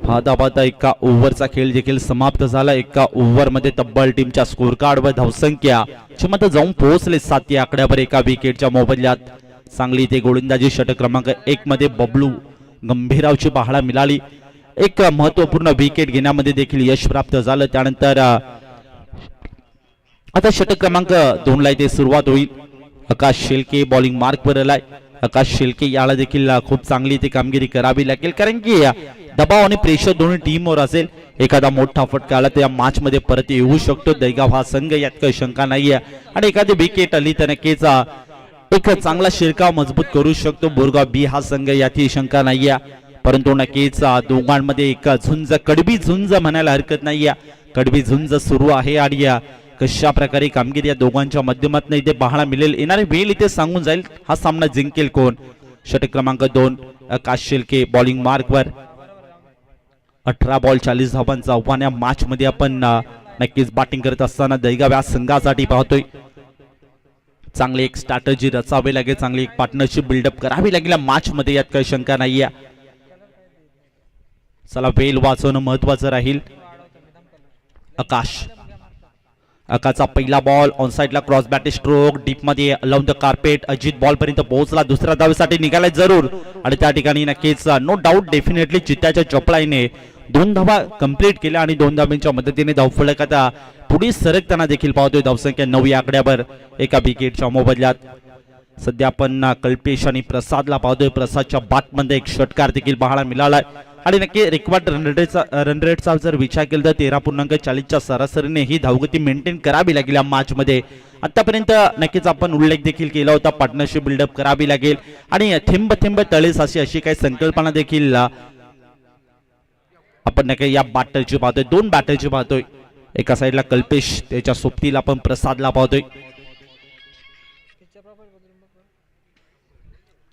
पाहता एका ओव्हरचा खेळ देखील समाप्त झाला. एका ओव्हरमध्ये तब्बल टीमच्या स्कोर कार्डवर धावसंख्या क्षमता जाऊन पोहोचले 7 या आकड्यावर एका विकेटच्या मोबदल्यात. चांगली ते गोलंदाजी षटक क्रमांक 1 मध्ये बबलू गंभीरावची पाहायला मिळाली. एक महत्वपूर्ण विकेट घेण्यामध्ये देखील यश प्राप्त झालं. त्यानंतर आता षटक क्रमांक 2 ला इथे सुरुवात होईल. आकाश शेळके बॉलिंग मार्कवर आलाय. आकाश शेळके याला देखील खूप चांगली ती कामगिरी करावी लागेल, कारण की दबाव आणि प्रेशर दोन्ही टीमवर असेल. एखादा मोठा फटका आला तर या मॅच मध्ये परत येऊ शकतो दहीगाव हा संघ, यात काही शंका नाहीये. आणि एखादी विकेट आली तर नक्कीच एक चांगला शिरकाव मजबूत करू शकतो बोरगाव बी हा संघ, यातही शंका नाहीये. परंतु नक्कीच दोघांमध्ये एक झुंज, कडबी झुंज म्हणायला हरकत नाहीये. कडबी झुंज सुरू आहे आणि कशा प्रकारे कामगिरी या दोघांच्या माध्यमातून इथे पाहायला मिळेल. येणारी वेळ इथे सांगून जाईल हा सामना जिंकेल कोण. षटक क्रमांक 2 आकाश शेळके बॉलिंग मार्कवर. 18 बॉल 40 धावांचा आव्हान या मॅच मध्ये आपण नक्कीच बॅटिंग करत असताना दहीगाव या संघासाठी पाहतोय. चांगली एक स्ट्रॅटेजी रचावी लागेल, चांगली एक पार्टनरशिप बिल्डअप करावी लागेल मॅच मध्ये, यात काही शंका नाहीये. चला, वेल वाचवणं महत्वाचं राहील. आकाशचा पहिला बॉल ऑन साइडला क्रॉस बॅट स्ट्रोक डीप मध्ये alone the carpet. Ajit ball पर्यंत पोहोचला, दुसऱ्या धावेसाठी निघालाय जरूर आणि त्या ठिकाणी नक्कीच नो डाऊट डेफिनेटली चित्त्याच्या चपळाईने 2 धावा कंप्लीट केल्या आणि 2 धावांच्या मदतीने धावफलक आता पुढे सरकताना देखील पाहतोय. धावसंख्या 9 या आकड्यावर एका विकेटच्या मोबदल्यात. सध्या आपण कल्पेश आणि प्रसादला पाहतोय. प्रसादच्या बॅटमध्ये एक षटकार देखील पाहायला मिळालाय आणि नक्की रिक्वायर्ड रन रेटचा जर विचार केला तर 13.40च्या सरासरीने ही धावगती मेंटेन करावी लागेल या मॅच मध्ये. आतापर्यंत नक्कीच आपण उल्लेख देखील केला होता, पार्टनरशिप बिल्डअप करावी लागेल आणि थेंब थेंब तळे साचे अशी काही संकल्पना देखील आपण नक्की या बॅटरची पाहतोय. 2 बॅटरची पाहतोय. एका साईडला कल्पेश, त्याच्या सोबतीला आपण प्रसादला पाहतोय.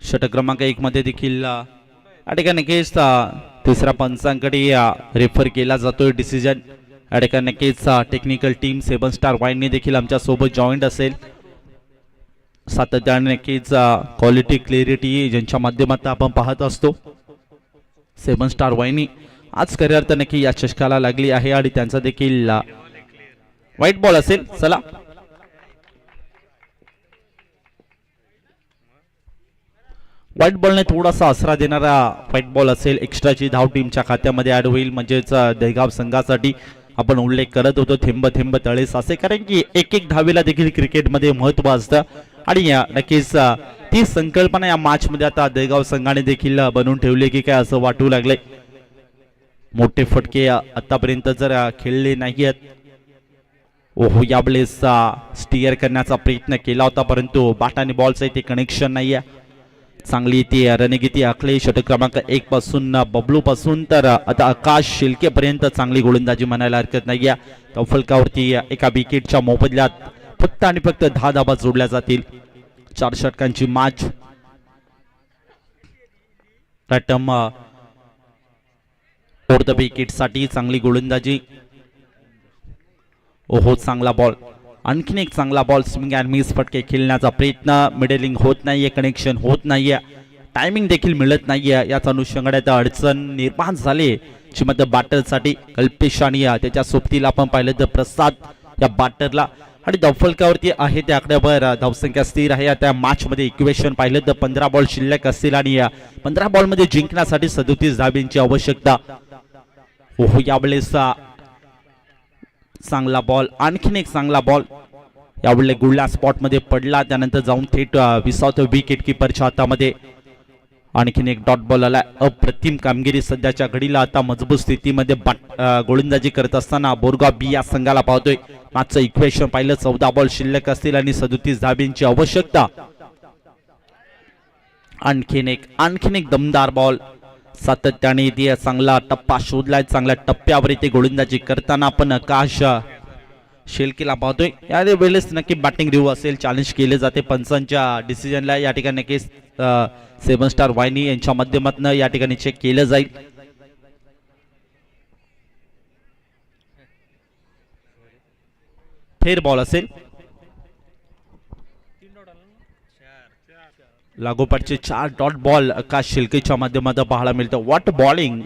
षटक क्रमांक 1 मध्ये देखील या ठिकाणी नक्कीच तिसऱ्या पंचांकडे रेफर केला जातोय डिसिजन. या ठिकाणी नक्कीच टेक्निकल टीम 7 स्टार वाईनने देखील आमच्या सोबत जॉईंट असेल. सातत्याने नक्कीच क्वालिटी क्लॅरिटी ज्यांच्या माध्यमातून आपण पाहत असतो. 7 स्टार वाईनी आज खऱ्या अर्थ नक्की या चषकाला लागली आहे आणि त्यांचा देखील व्हाईट बॉल असेल. चला, व्हाईट बॉलने थोडासा आसरा देणारा व्हाईट बॉल असेल. एक्स्ट्राची धाव टीमच्या खात्यामध्ये ऍड होईल, म्हणजेच दहीगाव संघासाठी आपण उल्लेख करत होतो थेंब थेंब तळे साचे, कारण की एक एक धावेला देखील क्रिकेटमध्ये महत्व असतं आणि नक्कीच ती संकल्पना या मॅच मध्ये आता दहीगाव संघाने देखील बनवून ठेवली की काय असं वाटू लागले. मोठे फटके आतापर्यंत जर खेळले नाहीयेत. ओहो, यावेळेस स्टिअर करण्याचा प्रयत्न केला होता, परंतु बॅट आणि बॉलचं इथे कनेक्शन नाहीये. चांगली ती रणनीती आखली. षटक क्रमांक 1 पासून बबलू पासून तर आता आकाश शेळके पर्यंत चांगली गोलंदाजी म्हणायला हरकत नाहीये. धावफलकावरती एका विकेटच्या मोबदल्यात फक्त आणि फक्त 10 धावा जोडल्या जातील. 4 षटकांची मॅच. प्रथम फोर्थ विकेट साठी चांगली गोलंदाजी. ओहो, चांगला बॉल. आणखीन एक चांगला बॉल स्विंग अँड मिस फटके खेळण्याचा प्रयत्न, मिडलिंग होत नाहीये, कनेक्शन होत नाहीये, टायमिंग देखील मिळत नाहीये. याच अनुषंगाने अडचण निर्माण झाली चिमत बॅटरसाठी. कल्पेश आणि त्याच्या सोबतीला आपण पाहिलं तर प्रसाद या बॅटरला आणि धावफलकावरती आहे त्या आकड्यावर धावसंख्या स्थिर आहे. त्या मॅच मध्ये इक्वेशन पाहिलं तर 15 बॉल शिल्लक असतील आणि 15 बॉल मध्ये जिंकण्यासाठी 37 धाब्यांची आवश्यकता. ओहो, यावेळेस चांगला बॉल, आणखीन एक चांगला बॉल यावेळेस गुळला स्पॉट मध्ये पडला, त्यानंतर जाऊन थेट विसावतो विकेट किपरच्या हातामध्ये. आणखीन एक डॉट बॉल आला. अप्रतिम कामगिरी सध्याच्या घडीला आता मजबूत स्थितीमध्ये गोलंदाजी करत असताना बोरगाव बी या संघाला पाहतोय. मागचं इक्वेशन पाहिलं 14 बॉल शिल्लक असतील आणि 37 धाब्यांची आवश्यकता. आणखीन एक दमदार बॉल सातत्याने इथे चांगला टप्पा शोधलाय. चांगल्या टप्प्यावर इथे गोलंदाजी करताना आपण आकाश शेलकीला पाहतोय. या वेळेस नक्की बॅटिंग रिव्ह्यू असेल, चॅलेंज केले जाते पंचांच्या डिसिजनला. या ठिकाणी नक्कीच 7 स्टार वाहिनी यांच्या माध्यमातून या ठिकाणी चेक केलं जाईल. फेर बॉल असेल, लागोपाठचे 4 डॉट बॉल आकाश शेलकेच्या माध्यमातून पाहायला मिळतं. What bowling.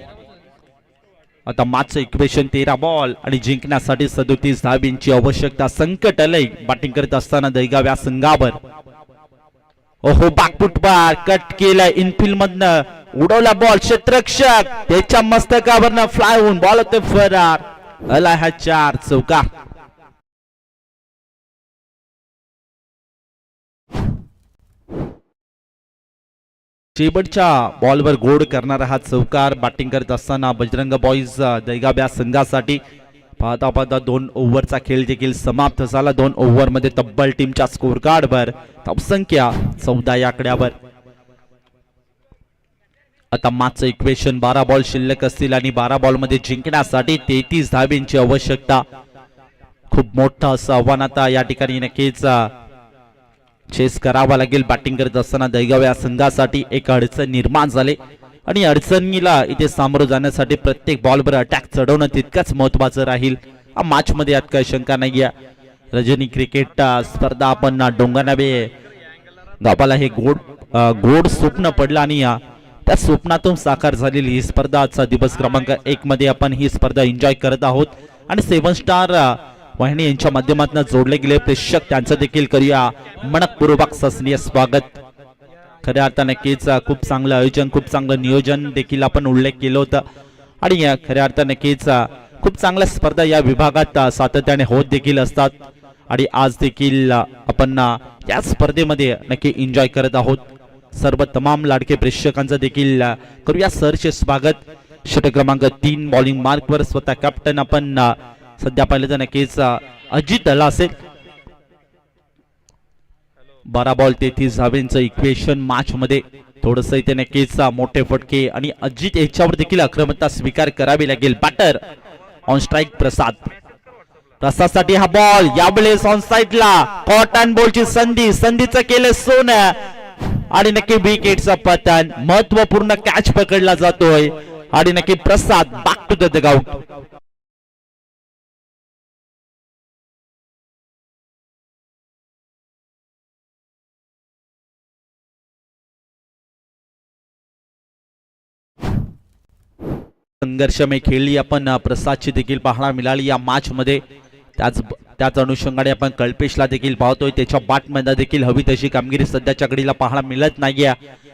आता मागचं इक्वेशन 13 बॉल आणि जिंकण्यासाठी 37 धाब्यांची आवश्यकता. संकट आलंय बॅटिंग करत असताना दहीगाव या संघावर. ओहो, बॅकफुट बार कट केलाय, इनफिल्ड मधनं उडवला बॉल, क्षेत्ररक्षक त्याच्या मस्तकावरनं फ्लाय होऊन बॉल होते फरार. आला हा 4 चौका. शेवटच्या बॉलवर गोड करणारा हा चौकार बॅटिंग करत असताना बजरंग बॉईज दहीगाव या संघासाठी. पाहता पाहता 2 ओव्हरचा खेळ देखील समाप्त झाला. 2 ओव्हर मध्ये तब्बल टीमच्या स्कोर कार्डवर धावसंख्या 14 या आकड्यावर. आता मागचं इक्वेशन 12 बॉल शिल्लक असतील आणि 12 बॉल मध्ये जिंकण्यासाठी 33 धाब्यांची आवश्यकता. खूप मोठं असं आव्हान आता या ठिकाणी नक्कीच चेस करावा लागेल. बॅटिंग करत असताना दहीगाव या संघासाठी एक अडचण निर्माण झाली आणि अडचणीला इथे सामोरं जाण्यासाठी प्रत्येक बॉलवर अटॅक चढवणं तितकंच महत्वाचं राहील. हा मॅच मध्ये यात काही शंका नाहीये. रजनी क्रिकेट स्पर्धा आपण डोंगरनावे गावाला हे गोड स्वप्न पडलं आणि त्या स्वप्नातून साकार झालेली ही स्पर्धा. आजचा दिवस क्रमांक 1 मध्ये आपण ही स्पर्धा एन्जॉय करत आहोत आणि 7 स्टार वाहिनी यांच्या माध्यमातून जोडले गेले प्रेक्षक त्यांचं देखील करूया मनपूर्वक सस्नीय स्वागत. खऱ्या अर्थानं नक्कीच खूप चांगलं आयोजन, खूप चांगलं नियोजन देखील आपण उल्लेख केलं होतं आणि खऱ्या अर्थानं नक्कीच खूप चांगल्या स्पर्धा या विभागात सातत्याने होत देखील असतात आणि आज देखील आपण या स्पर्धेमध्ये नक्की एन्जॉय करत आहोत. सर्व तमाम लाडके प्रेक्षकांचं देखील करूया सरचे स्वागत. षटक क्रमांक 3 बॉलिंग मार्कवर स्वतः कॅप्टन आपण सध्या पाहिलं तर नक्कीच अजित आला असेल. 12 बॉल 33 धाब्यांचं इक्वेशन मॅच मध्ये. थोडंसं इथे नक्कीच मोठे फटके आणि अजित याच्यावर देखील आक्रमकता स्वीकार करावी लागेल. बॅटर ऑन स्ट्राईक प्रसाद. प्रसादसाठी हा बॉल यावेळेस ऑन साइडला कॉटन बॉलची संधीचं केलं सोनं आणि नक्की विकेटचं पतन. महत्वपूर्ण कॅच पकडला जातोय आणि नक्की प्रसाद बॅक टू द डगआउट. संघर्षमय खेळली आपण प्रसादची देखील पाहायला मिळाली या मॅच मध्ये. त्याच अनुषंगाने आपण कल्पेशला देखील पाहतोय. त्याच्या बॅटमध्ये देखील हवी तशी कामगिरी सध्याच्या घडीला पाहायला मिळत नाहीये,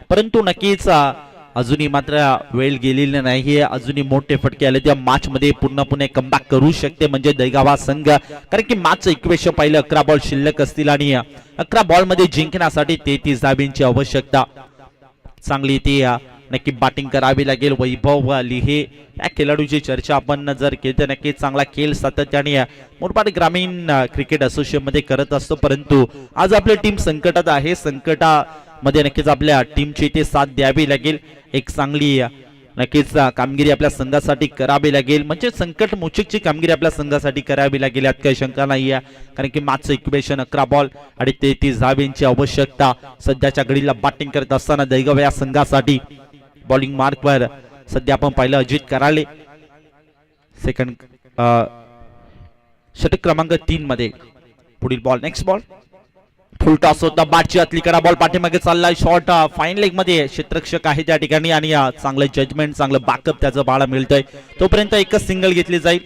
परंतु नक्कीच अजूनही मात्र वेळ गेलेली नाहीये. अजूनही मोठे फटके आले त्या मॅच मध्ये पूर्णपणे कमबॅक करू शकते म्हणजे दहीगाव संघ. कारण की मॅचचं इक्वेशन पाहिलं 11 बॉल शिल्लक असतील आणि 11 बॉल मध्ये जिंकण्यासाठी 33 धाब्यांची आवश्यकता. चांगली ती नक्की बॅटिंग करावी लागेल. वैभव लिहे या खेळाडूची चर्चा आपण जर केली तर नक्कीच चांगला खेळ सातत्याने मुरबाड ग्रामीण क्रिकेट असोसिएशन मध्ये करत असतो, परंतु आज आपली टीम संकटात आहे. संकटामध्ये नक्कीच आपल्या टीमची ते साथ द्यावी लागेल. एक चांगली नक्कीच कामगिरी आपल्या संघासाठी करावी लागेल, म्हणजे संकट मोचकची कामगिरी आपल्या संघासाठी करावी लागेल यात काही शंका नाही आहे. कारण की मॅचचं इक्वेशन 11 बॉल आणि 33 धाब्यांची आवश्यकता. सध्याच्या घडीला बॅटिंग करत असताना दहीगाव या संघासाठी बॉलिंग मार्कवर सध्या आपण पाहिलं अजित कराळे. सेकंड षटक क्रमांक 3 मध्ये पुढील ball, next ball, full toss होता, बॅटची आतली कडा, बॉल पाठीमागे चाललाय, शॉट फाईन लेग मध्ये क्षेत्ररक्षक आहे त्या ठिकाणी आणि चांगलं जजमेंट, चांगलं बॅकअप त्याचं पाहायला मिळतंय. तोपर्यंत एकच सिंगल घेतली जाईल.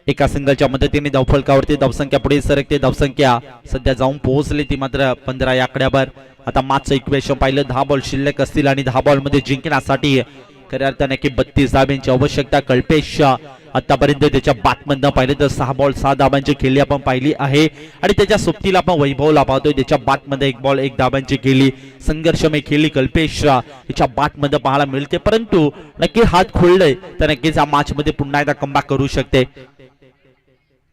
एका सिंगलच्या मदतीने धावफलकावरती धावसंख्या पुढे सरकते. धावसंख्या सध्या जाऊन पोहोचली ती मात्र 15 या आकड्यावर. आता मागचं इक्वेशन पाहिलं, 10 बॉल शिल्लक असतील आणि 10 बॉल मध्ये जिंकण्यासाठी खऱ्या अर्थाने की 32 धाब्यांची आवश्यकता. कल्पेश आतापर्यंत त्याच्या बाटमधनं पाहिलं तर 6 बॉल 6 धाब्यांची खेळी आपण पाहिली आहे आणि त्याच्या सोबतीला आपण वैभवला पाहतोय, त्याच्या बाटमध्ये 1 बॉल 1 धाब्यांची खेळी संघर्षमय खेळी कल्पेश याच्या बाटमध्ये पाहायला मिळते. परंतु नक्की हात खोलले तर नक्कीच या मॅच मध्ये पुन्हा एकदा कमबॅक करू शकते.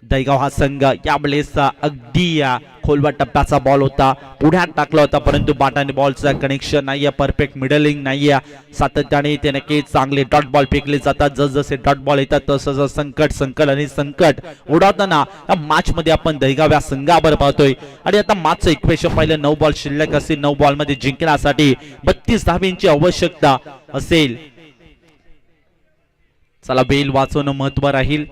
दहीगाव हा संघ यावेळेस अगदी खोलवा टप्प्याचा बॉल होता, पुढ्यात टाकला होता, परंतु बाटाने बॉलचं कनेक्शन नाहीये, परफेक्ट मिडलिंग नाहीये. सातत्याने ते नक्कीच चांगले डॉट बॉल फेकले जातात. जसजसे डॉट बॉल येतात तसं संकट आणि संकट उडवताना या मॅच मध्ये आपण दहीगाव या संघावर पाहतोय. आणि आता मॅचचं इक्वेशन पाहिलं, 9 बॉल शिल्लक असेल, 9 बॉल मध्ये जिंकण्यासाठी 32 धाब्यांची आवश्यकता असेल. चला बेल वाचवणं महत्व राहील.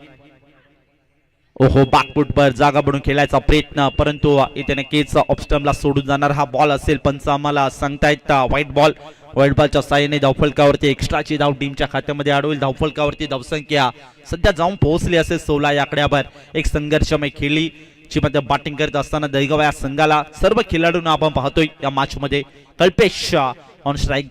ओहो, बॅकफुटवर जागा बनवून खेळायचा प्रयत्न, परंतु इथे नक्कीच ऑफस्टम्पला सोडून जाणार हा बॉल असेल. पंच आम्हाला सांगतायत व्हाईट बॉलच्या साहाय्याने धावफलकावरती एक्स्ट्राची धाव टीमच्या खात्यामध्ये अडवेल. धावफलकावरती धावसंख्या सध्या जाऊन पोहोचली असेल 16 या आकड्यावर. एक संघर्षमय खेळी ची मध्ये बॅटिंग करत असताना दहीगाव या संघाला सर्व खेळाडूंना आपण पाहतोय या मॅच मध्ये. Kalpesh on strike,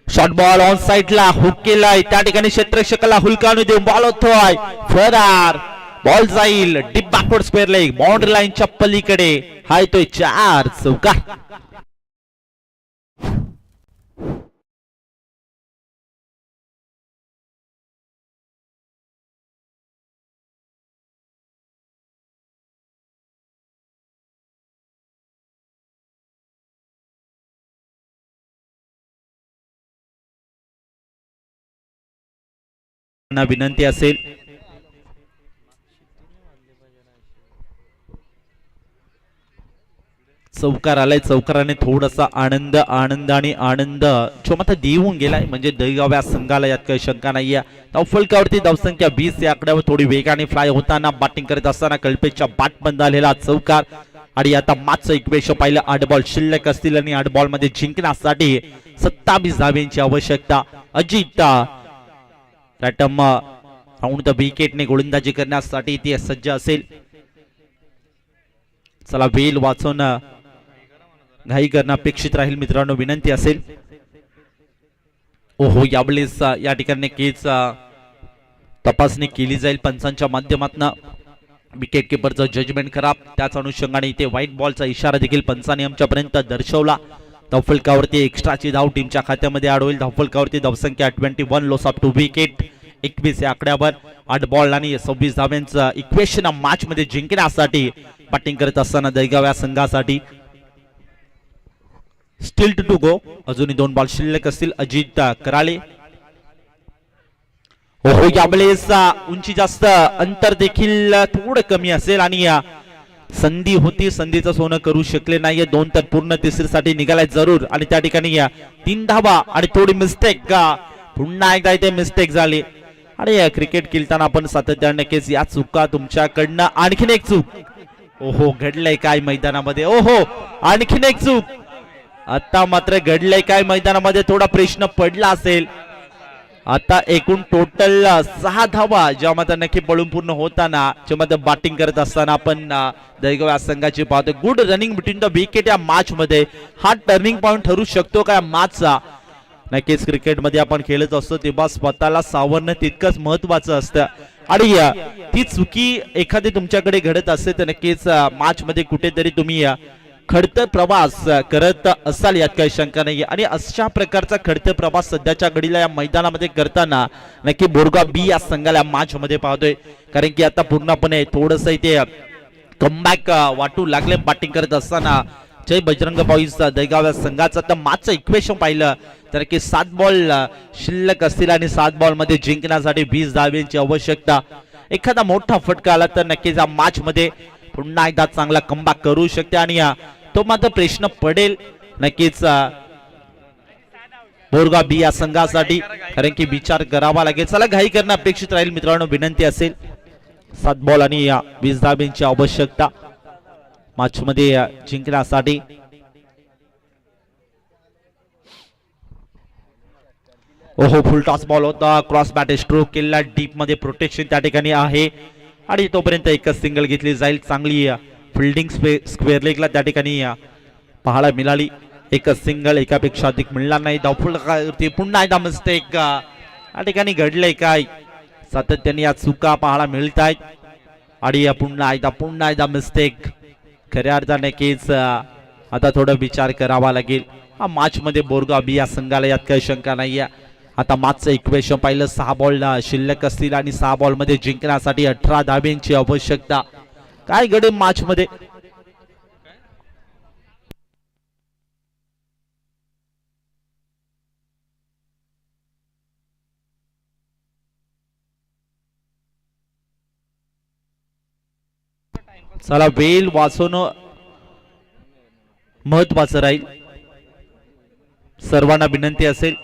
short ball on साइडला हुक केलाय, त्या ठिकाणी क्षेत्ररक्षकाला हुलकावून देऊन बॉल होतोय फरार. बॉल जाईल deep backward square leg, boundary लाईनच्या पलीकडे. हा येतोय 4 चौका. विनंती असेल चौकार आलाय, चौकाराने थोडासा आनंद जो मात्र देऊन गेलाय म्हणजे दहीगाव या संघाला, यात काही शंका नाहीये. धावफलकावरती धावसंख्या 20 या आकड्यावर थोडी वेगाने फ्लाय होताना बॅटिंग करत असताना कल्पेशच्या बॅट बंद झालेला चौकार. आणि आता मागचं इक्वेशन पाहिलं, 8 बॉल शिल्लक असतील आणि 8 बॉल मध्ये जिंकण्यासाठी 27 धाब्यांची आवश्यकता. अजित रॅटम राऊंड द विकेटने गोलंदाजी करण्यासाठी ती सज्ज असेल. चला वेल वाचवणं घाई करणं अपेक्षित राहील मित्रांनो, विनंती असेल. ओहो, यावेळेस या ठिकाणी नक्कीच तपासणी केली जाईल पंचांच्या माध्यमातून. विकेट किपरचं जजमेंट खराब, त्याच अनुषंगाने इथे व्हाईट बॉलचा इशारा देखील पंचाने आमच्यापर्यंत दर्शवला. धावफलकावरती एक्स्ट्राची धाव टीमच्या खात्यामध्ये अडवेल. धावफलकावरती धावसंख्या 21 लॉस ऑफ 2 विकेट 21 या आकड्यावर. 8 बॉल आणि 26 धाव्यांचं इक्वेशन मॅच मध्ये जिंकण्यासाठी बॅटिंग करत असताना दहीगाव या संघासाठी. स्टिल टू गो, अजूनही 2 बॉल शिल्लक असतील. अजित कराळे, ओहो यावेळेस उंची जास्त, अंतर देखील थोडं कमी असेल आणि संधी होती, संधीचं सोनं करू शकले नाहीये. 2 तर पूर्ण तिसरीसाठी निघालाय जरूर आणि त्या ठिकाणी 3 धावा आणि थोडी मिस्टेक, पुन्हा एकदा इथे मिस्टेक झाली. आणि क्रिकेट खेळताना आपण सातत्याने नक्कीच या चुका तुमच्याकडनं. आणखीन एक चूक, ओहो घडलंय काय मैदानामध्ये, ओहो आणखीन एक चूक. आता मात्र घडलंय काय मैदानामध्ये, थोडा प्रश्न पडला असेल. आता एकूण टोटल 6 धावा ज्या मात्र नक्की पळून पूर्ण होताना ज्यामध्ये बॅटिंग करत असताना आपण दहीगाव या संघाची पाहतो. Good running between the wicket या मॅच मध्ये हा टर्निंग पॉइंट ठरू शकतो का मॅचचा. नक्कीच क्रिकेटमध्ये आपण खेळत असतो तेव्हा स्वतःला सावरणं तितकंच महत्वाचं असतं. आणि ती चुकी एखादी तुमच्याकडे घडत असते तर नक्कीच मॅच मध्ये कुठेतरी तुम्ही खडतर प्रवास करत असाल, यात काही शंका नाही. आणि अशा प्रकारचा खडतर प्रवास सध्याच्या घडीला या मैदानामध्ये करताना नक्की बोरगाव बी या संघाला मॅच मध्ये पाहतोय. कारण की आता पूर्णपणे थोडस इथे कमबॅक वाटू लागले बॅटिंग करत असताना. जय बजरंग बॉईज दहीगाव या संघाचं आता मॅचचं इक्वेशन पाहिलं तर की 7 बॉल शिल्लक असतील आणि 7 बॉल मध्ये जिंकण्यासाठी 20 धाव्यांची आवश्यकता. एखादा मोठा फटका आला तर नक्कीच या मॅच मध्ये पुन्हा एकदा चांगला कमबॅक करू शकते आणि तो मात्र प्रश्न पडेल नक्कीच बोरगाव बी या संघासाठी, कारण की विचार करावा लागेल. चला घाई करणं अपेक्षित राहील मित्रांनो, विनंती असेल. 7 बॉल आणि 20 धाब्यांची आवश्यकता मॅच मध्ये जिंकण्यासाठी. ओहो, फुल टॉस बॉल होता, क्रॉस बॅट स्ट्रोक केला, डीप मध्ये प्रोटेक्शन त्या ठिकाणी आहे आणि तोपर्यंत एकच सिंगल घेतली जाईल. चांगली फिल्डिंग स्क्वेअर लेगला त्या ठिकाणी पाहायला मिळाली. एकच सिंगल, एकापेक्षा अधिक मिळणार नाही. धावफलकावरती पुन्हा एकदा मिस्टेक या ठिकाणी घडलंय काय, सातत्याने या चुका पाहायला मिळत आहेत आणि पुन्हा एकदा मिस्टेक. खऱ्या अर्थाने केच आता थोडा विचार करावा लागेल. हा मॅच मध्ये बोरगाव बी या संघाला यात काही शंका नाहीये. आता मागचं इक्वेशन पाहिलं, 6 बॉल शिल्लक असतील आणि 6 बॉल मध्ये जिंकण्यासाठी 18 धाब्यांची आवश्यकता. काय घडेल मॅच मध्ये, चला वेळ वाचवणं महत्वाचं राहील. सर्वांना विनंती असेल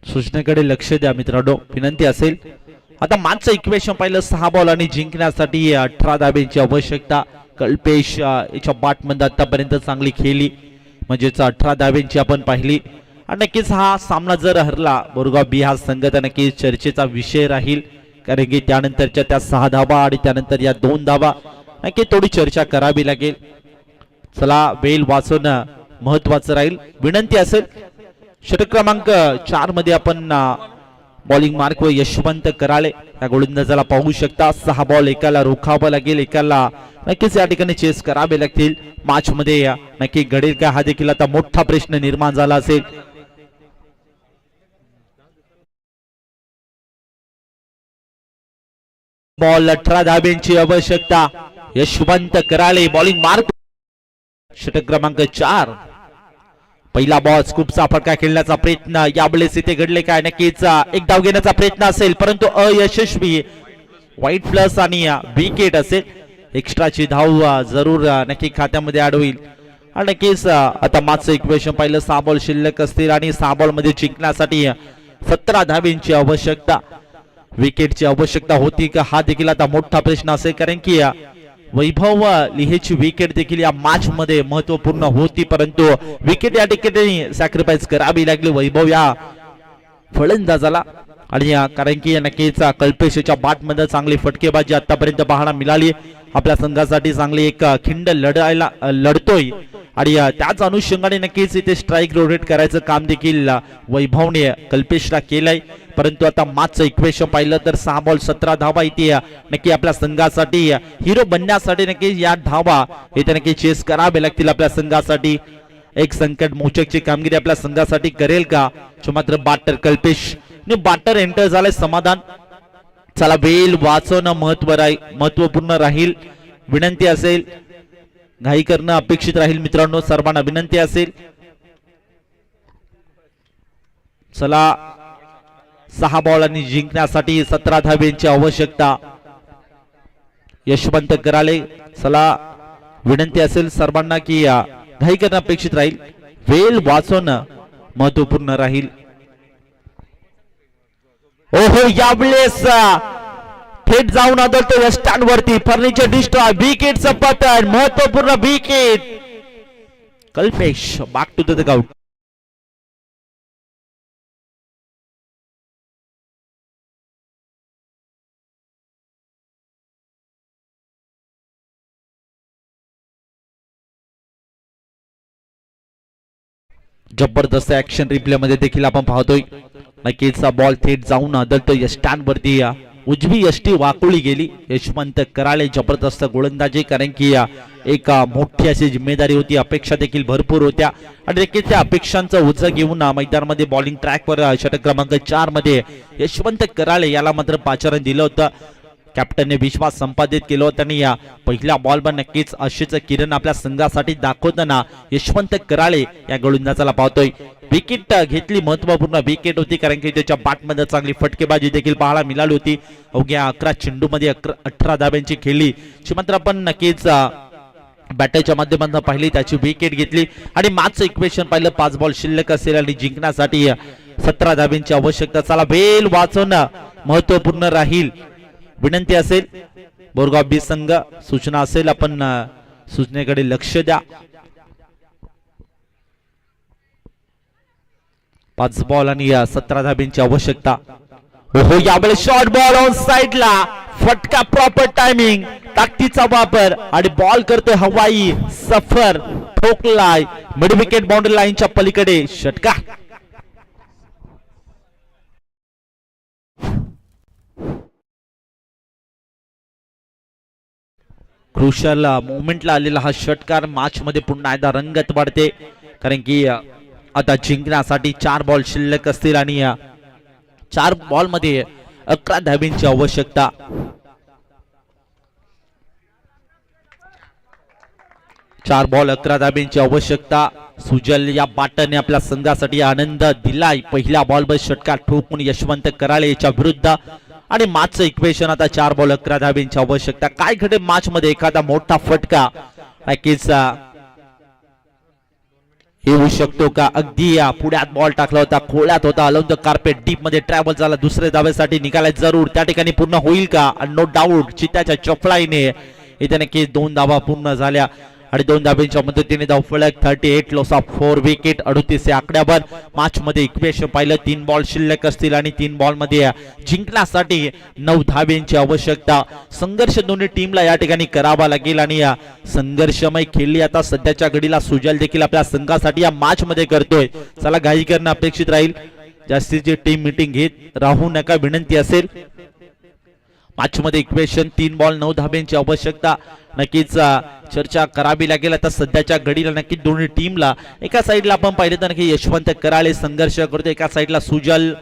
सूचनेकडे लक्ष द्या मित्रांनो, विनंती असेल. आता मागचं इक्वेशन पाहिलं, 6 बॉल आणि जिंकण्यासाठी 18 धाब्यांची आवश्यकता. कल्पेश याच्या बॅटमध्ये आतापर्यंत चांगली खेळली, म्हणजेच 18 धाब्यांची आपण पाहिली. आणि नक्कीच हा सामना जर हरला बोरगाव बी हा संघ, तर नक्कीच चर्चेचा विषय राहील. कारण की त्यानंतरच्या त्या 6 धाबा आणि त्यानंतर या 2 धाबा नक्की थोडी चर्चा करावी लागेल. चला वेळ वाचवणं महत्वाचं राहील. विनंती असेल, षटक क्रमांक 4 मध्ये आपण बॉलिंग मार्क व यशवंत कराळे या गोलंदाजाला पाहू शकता. 6 बॉल एकाला रोखावं लागेल, एकाला नक्कीच या ठिकाणी चेस करावे लागतील. मॅच मध्ये नक्की घडेल का, हा देखील आता मोठा प्रश्न निर्माण झाला असेल. बॉल 18 धाब्यांची आवश्यकता. यशवंत कराळे बॉलिंग मार्क, षटक क्रमांक 4. पहिला बॉल स्कूपचा फटका खेळण्याचा प्रयत्न यावेळेस इथे घडले काय, नक्कीच एक धाव घेण्याचा प्रयत्न असेल परंतु अयशस्वी. वाईट प्लस आणि विकेट असेल. एक्स्ट्राची धाव जरूर नक्की खात्यामध्ये ऍड होईल. आणि नक्कीच आता मागचं इक्वेशन पाहिलं, 6 बॉल शिल्लक असतील आणि 6 बॉल मध्ये जिंकण्यासाठी 17 धाब्यांची आवश्यकता. विकेटची आवश्यकता होती का, हा देखील आता मोठा प्रश्न असेल. कारण की वैभव लिहेची विकेट देखील या मॅच मध्ये महत्वपूर्ण होती, परंतु विकेट या ठिकाणी सॅक्रिफाईस करावी लागली वैभव या फलंदाजाला. आणि कारण की नक्कीच कल्पेशच्या बॅटमध्ये चांगली फटकेबाजी आतापर्यंत पाहायला मिळाली. आपल्या संघासाठी चांगली एक खिंड लढतोय आणि त्याच अनुषंगाने नक्कीच इथे स्ट्राईक रोटेट करायचं काम देखील वैभवने कल्पेशला केलंय. परंतु आता मागचं इक्वेशन पाहिलं तर 6 बॉल 17 धावा इथे नक्की आपल्या संघासाठी हिरो बनण्यासाठी नक्की या धावा इथे नक्की चेस करावे लागतील आपल्या संघासाठी. एक संकट मोचकची कामगिरी आपल्या संघासाठी करेल का, मात्र बाटर कल्पेश बाटर एंटर झालाय. समाधान. चला वेळ वाचवणं महत्वपूर्ण राहील. विनंती असेल, घाई करणं अपेक्षित राहील मित्रांनो, सर्वांना विनंती असेल. चला 6 बॉल आणि जिंकण्यासाठी 17 धाब्यांची आवश्यकता. यशवंत कराळे, चला विनंती असेल सर्वांना की घाई करणं अपेक्षित राहील. वेळ वाचवणं महत्वपूर्ण राहील. ओहो, यावेळेस थेट जाऊन आदळतो स्टँड वरती. फर्निचर डिस्ट्रॉय, विकेटचं पतन, महत्वपूर्ण wicket. Kalpesh back to the ground. जबरदस्त ऍक्शन रिप्ले मध्ये देखील आपण पाहतोय. नक्कीच बॉल थेट जाऊन आदळतो स्टँड वरती. उजवी यष्टी वाकुळी गेली. यशवंत कराळे जबरदस्त गोलंदाजी, कारण की एक मोठी अशी जिम्मेदारी होती, अपेक्षा देखील भरपूर होत्या आणि नक्कीच त्या अपेक्षांचं ओझं घेऊन मैदानामध्ये बॉलिंग ट्रॅकवर षटक क्रमांक 4 मध्ये यशवंत कराळे याला मात्र पाचारण दिलं होतं. कॅप्टनने विश्वास संपादित केला होता आणि या पहिल्या बॉलवर नक्कीच अशीच किरण आपल्या संघासाठी दाखवताना यशवंत कराळे या गोलंदाजाला पाहतोय. विकेट घेतली, महत्वपूर्ण विकेट होती, कारण की त्याच्या बॅटमध्ये चांगली फटकेबाजी देखील पाहायला मिळाली होती. अवघ्या 11 चेंडूमध्ये 18 धाब्यांची खेळली. मात्र आपण नक्कीच बॅटच्या माध्यमातून पाहिली, त्याची विकेट घेतली आणि मॅचचं इक्वेशन पाहिलं. 5 बॉल शिल्लक असेल आणि जिंकण्यासाठी 17 धाब्यांची आवश्यकता. चला वेळ वाचवणं महत्वपूर्ण राहील. विनंती असेल बोरगाव बी संघ, सूचना असेल आपण सूचनेकडे लक्ष द्या. 5 बॉल आणि 17 धाब्यांची आवश्यकता. हो, यावेळेस शॉर्ट बॉल ऑन साइडला, फटका, प्रॉपर टायमिंग, ताकदीचा वापर आणि बॉल करतोय हवाई सफर, ठोकलाय मिड विकेट बाउंड्री लाईनच्या पलीकडे. षटकार. क्रुशल मोमेंटला आलेला हा षटकार मॅच मध्ये पुन्हा एकदा रंगत वाढते, कारण की आता जिंकण्यासाठी 4 बॉल शिल्लक असतील आणि 4 बॉल मध्ये 11 धाब्यांची आवश्यकता. चार बॉल 11 धाब्यांची आवश्यकता. सुजल या बाटने आपल्या संघासाठी आनंद दिलाय. पहिल्या बॉलवर षटकार ठोकून यशवंत कराळे याच्या विरुद्ध आणि मॅचचं इक्वेशन आता 4 बॉल 11 धाब्यांची आवश्यकता. काय घडे मॅच मध्ये, एखादा मोठा फटका नक्कीच येऊ शकतो का? अगदी पुढ्यात बॉल टाकला होता, खोळ्यात होता, अलाउन द कार्पेट डीप मध्ये ट्रॅव्हल झाला, दुसऱ्या धाब्यासाठी निघाला जरूर, त्या ठिकाणी पूर्ण होईल का? नो डाऊट चित्त्याच्या चपळाईने इथे नक्की 2 धावा पूर्ण झाल्या आणि 2 धाब्यांच्या मदतीने धावफलक 38 लॉस ऑफ 4 विकेट 38 या आकड्यावर. मॅच मध्ये इक्वेशन पाहिलं, 3 बॉल शिल्लक असतील आणि 3 बॉल मध्ये जिंकण्यासाठी 9 धाब्यांची आवश्यकता. संघर्ष दोन्ही टीमला या ठिकाणी करावा लागेल आणि या संघर्षमय खेळली आता सध्याच्या घडीला सुजल देखील आपल्या संघासाठी या मॅच मध्ये करतोय. चला घाई करणं अपेक्षित राहील, जास्तीची टीम मीटिंग घेत राहू नका, विनंती असेल. मॅच मध्ये इक्वेशन 3 बॉल 9 धाब्यांची आवश्यकता. नक्कीच चर्चा करावी लागेल आता सध्याच्या घडीला. नक्की दोन्ही टीमला, एका साईडला आपण पाहिलं तर नक्की यशवंत कराळे संघर्ष करतोय, एका साईडला सुजल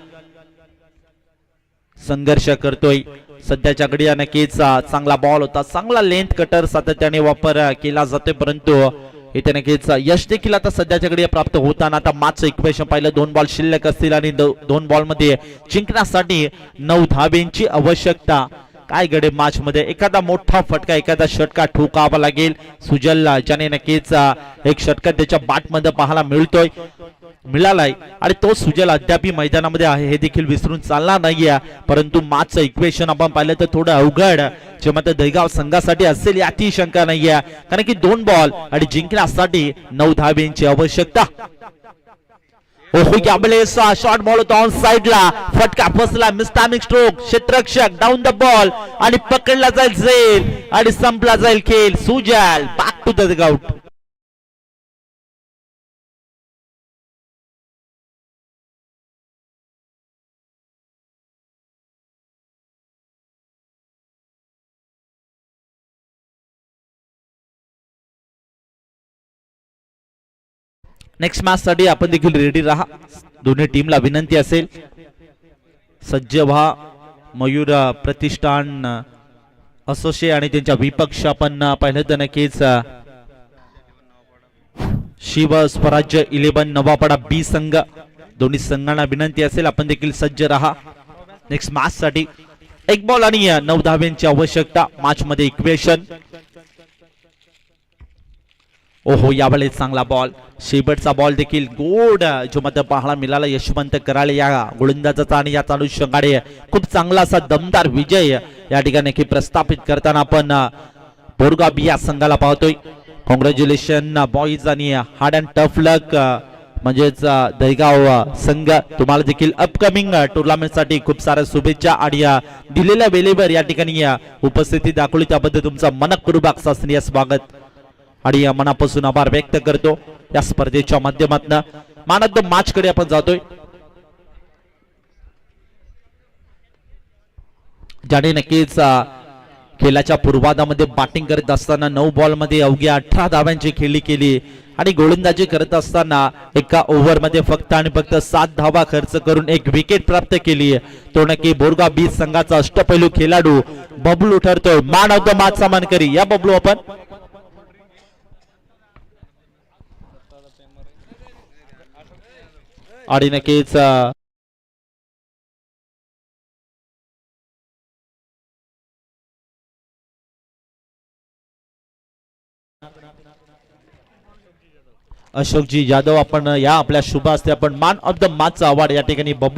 संघर्ष करतोय. सध्याच्या घडीला नक्कीच चांगला बॉल होता, चांगला लेंथ कटर सातत्याने वापर केला जातोय, परंतु इथे नक्कीच यश देखील आता सध्याच्या घडी प्राप्त होताना. आता मॅचचं इक्वेशन पाहिलं, 2 बॉल शिल्लक असतील आणि 2 बॉल मध्ये जिंकण्यासाठी 9 धाब्यांची आवश्यकता. काय घडे मॅच मध्ये, एखादा मोठा फटका, एखादा षटकार ठोकावा लागेल सुजलला, ज्याने नक्कीच एक षटकार त्याच्या बॅट मध्ये पाहायला मिळालाय आणि तो सुजल अद्याप मैदानामध्ये आहे हे देखील विसरून चालणार नाहीये. परंतु मॅचचं इक्वेशन आपण पाहिलं तर थोडं अवघड जे मात्र दहीगाव संघासाठी असेल याची शंका नाहीये, कारण की 2 बॉल आणि जिंकण्यासाठी 9 धाब्यांची आवश्यकता. ओहो, यावेळेस शॉर्ट बॉल होता ऑन साइडला, फटका फसला, मिस्टामिक स्ट्रोक, क्षेत्ररक्षक डाऊन द बॉल आणि पकडला जाईल आणि संपला जाईल खेळ. Sujal back to the dugout. Next match साठी आपण देखील रेडी राहा. दोन्ही टीमला विनंती असेल सज्ज व्हा. मयूर प्रतिष्ठान असोसिएट आणि त्यांच्या विपक्ष आपण पाहिलं तर नक्कीच शिव स्वराज्य 11 नवापाडा बी संघ. दोन्ही संघांना विनंती असेल आपण देखील सज्ज राहा. नेक्स्ट मॅच साठी 1 बॉल आणि 9 धाब्यांची आवश्यकता. मॅच मध्ये इक्वेशन. ओहो, यावेळेस चांगला बॉल, शेवटचा बॉल देखील गोड जो मध्ये पाहायला मिळाला यशवंत कराळे या गोलंदाजाचा आणि या चालू संघाने खूप चांगला असा दमदार विजय या ठिकाणी प्रस्थापित करताना आपण बोरगाव बी या संघाला पाहतोय. कॉंग्रॅच्युलेशन बॉईज आणि हार्ड अँड टफ लक म्हणजेच दहीगाव संघ, तुम्हाला देखील अपकमिंग टुर्नामेंट साठी खूप साऱ्या शुभेच्छा आणि दिलेल्या वेळेवर या ठिकाणी उपस्थिती दाखवली त्याबद्दल तुमचा मनपूर्वक शासनीय स्वागत आणि मनापासून आभार व्यक्त करतो. या स्पर्धेच्या माध्यमातून मॅन ऑफ द मॅच कडे आपण जातोय, ज्याने नक्कीच खेळाच्या पूर्वार्धामध्ये बॅटिंग करत असताना 9 बॉल मध्ये अवघ्या 18 धावांची खेळी केली आणि गोलंदाजी करत असताना एका ओव्हर मध्ये फक्त आणि फक्त 7 धावा खर्च करून एक विकेट प्राप्त केली. तो नक्की बोरगा बीच संघाचा अष्टपैलू खेळाडू बबलू ठरतोय मॅन ऑफ द मॅच चा मानकरी. या बबलू आपण आणि नक्कीच अशोकजी यादव आपण या आपल्या शुभ हस्ते आपण मॅन ऑफ द मॅच चा अवॉर्ड या ठिकाणी बबलू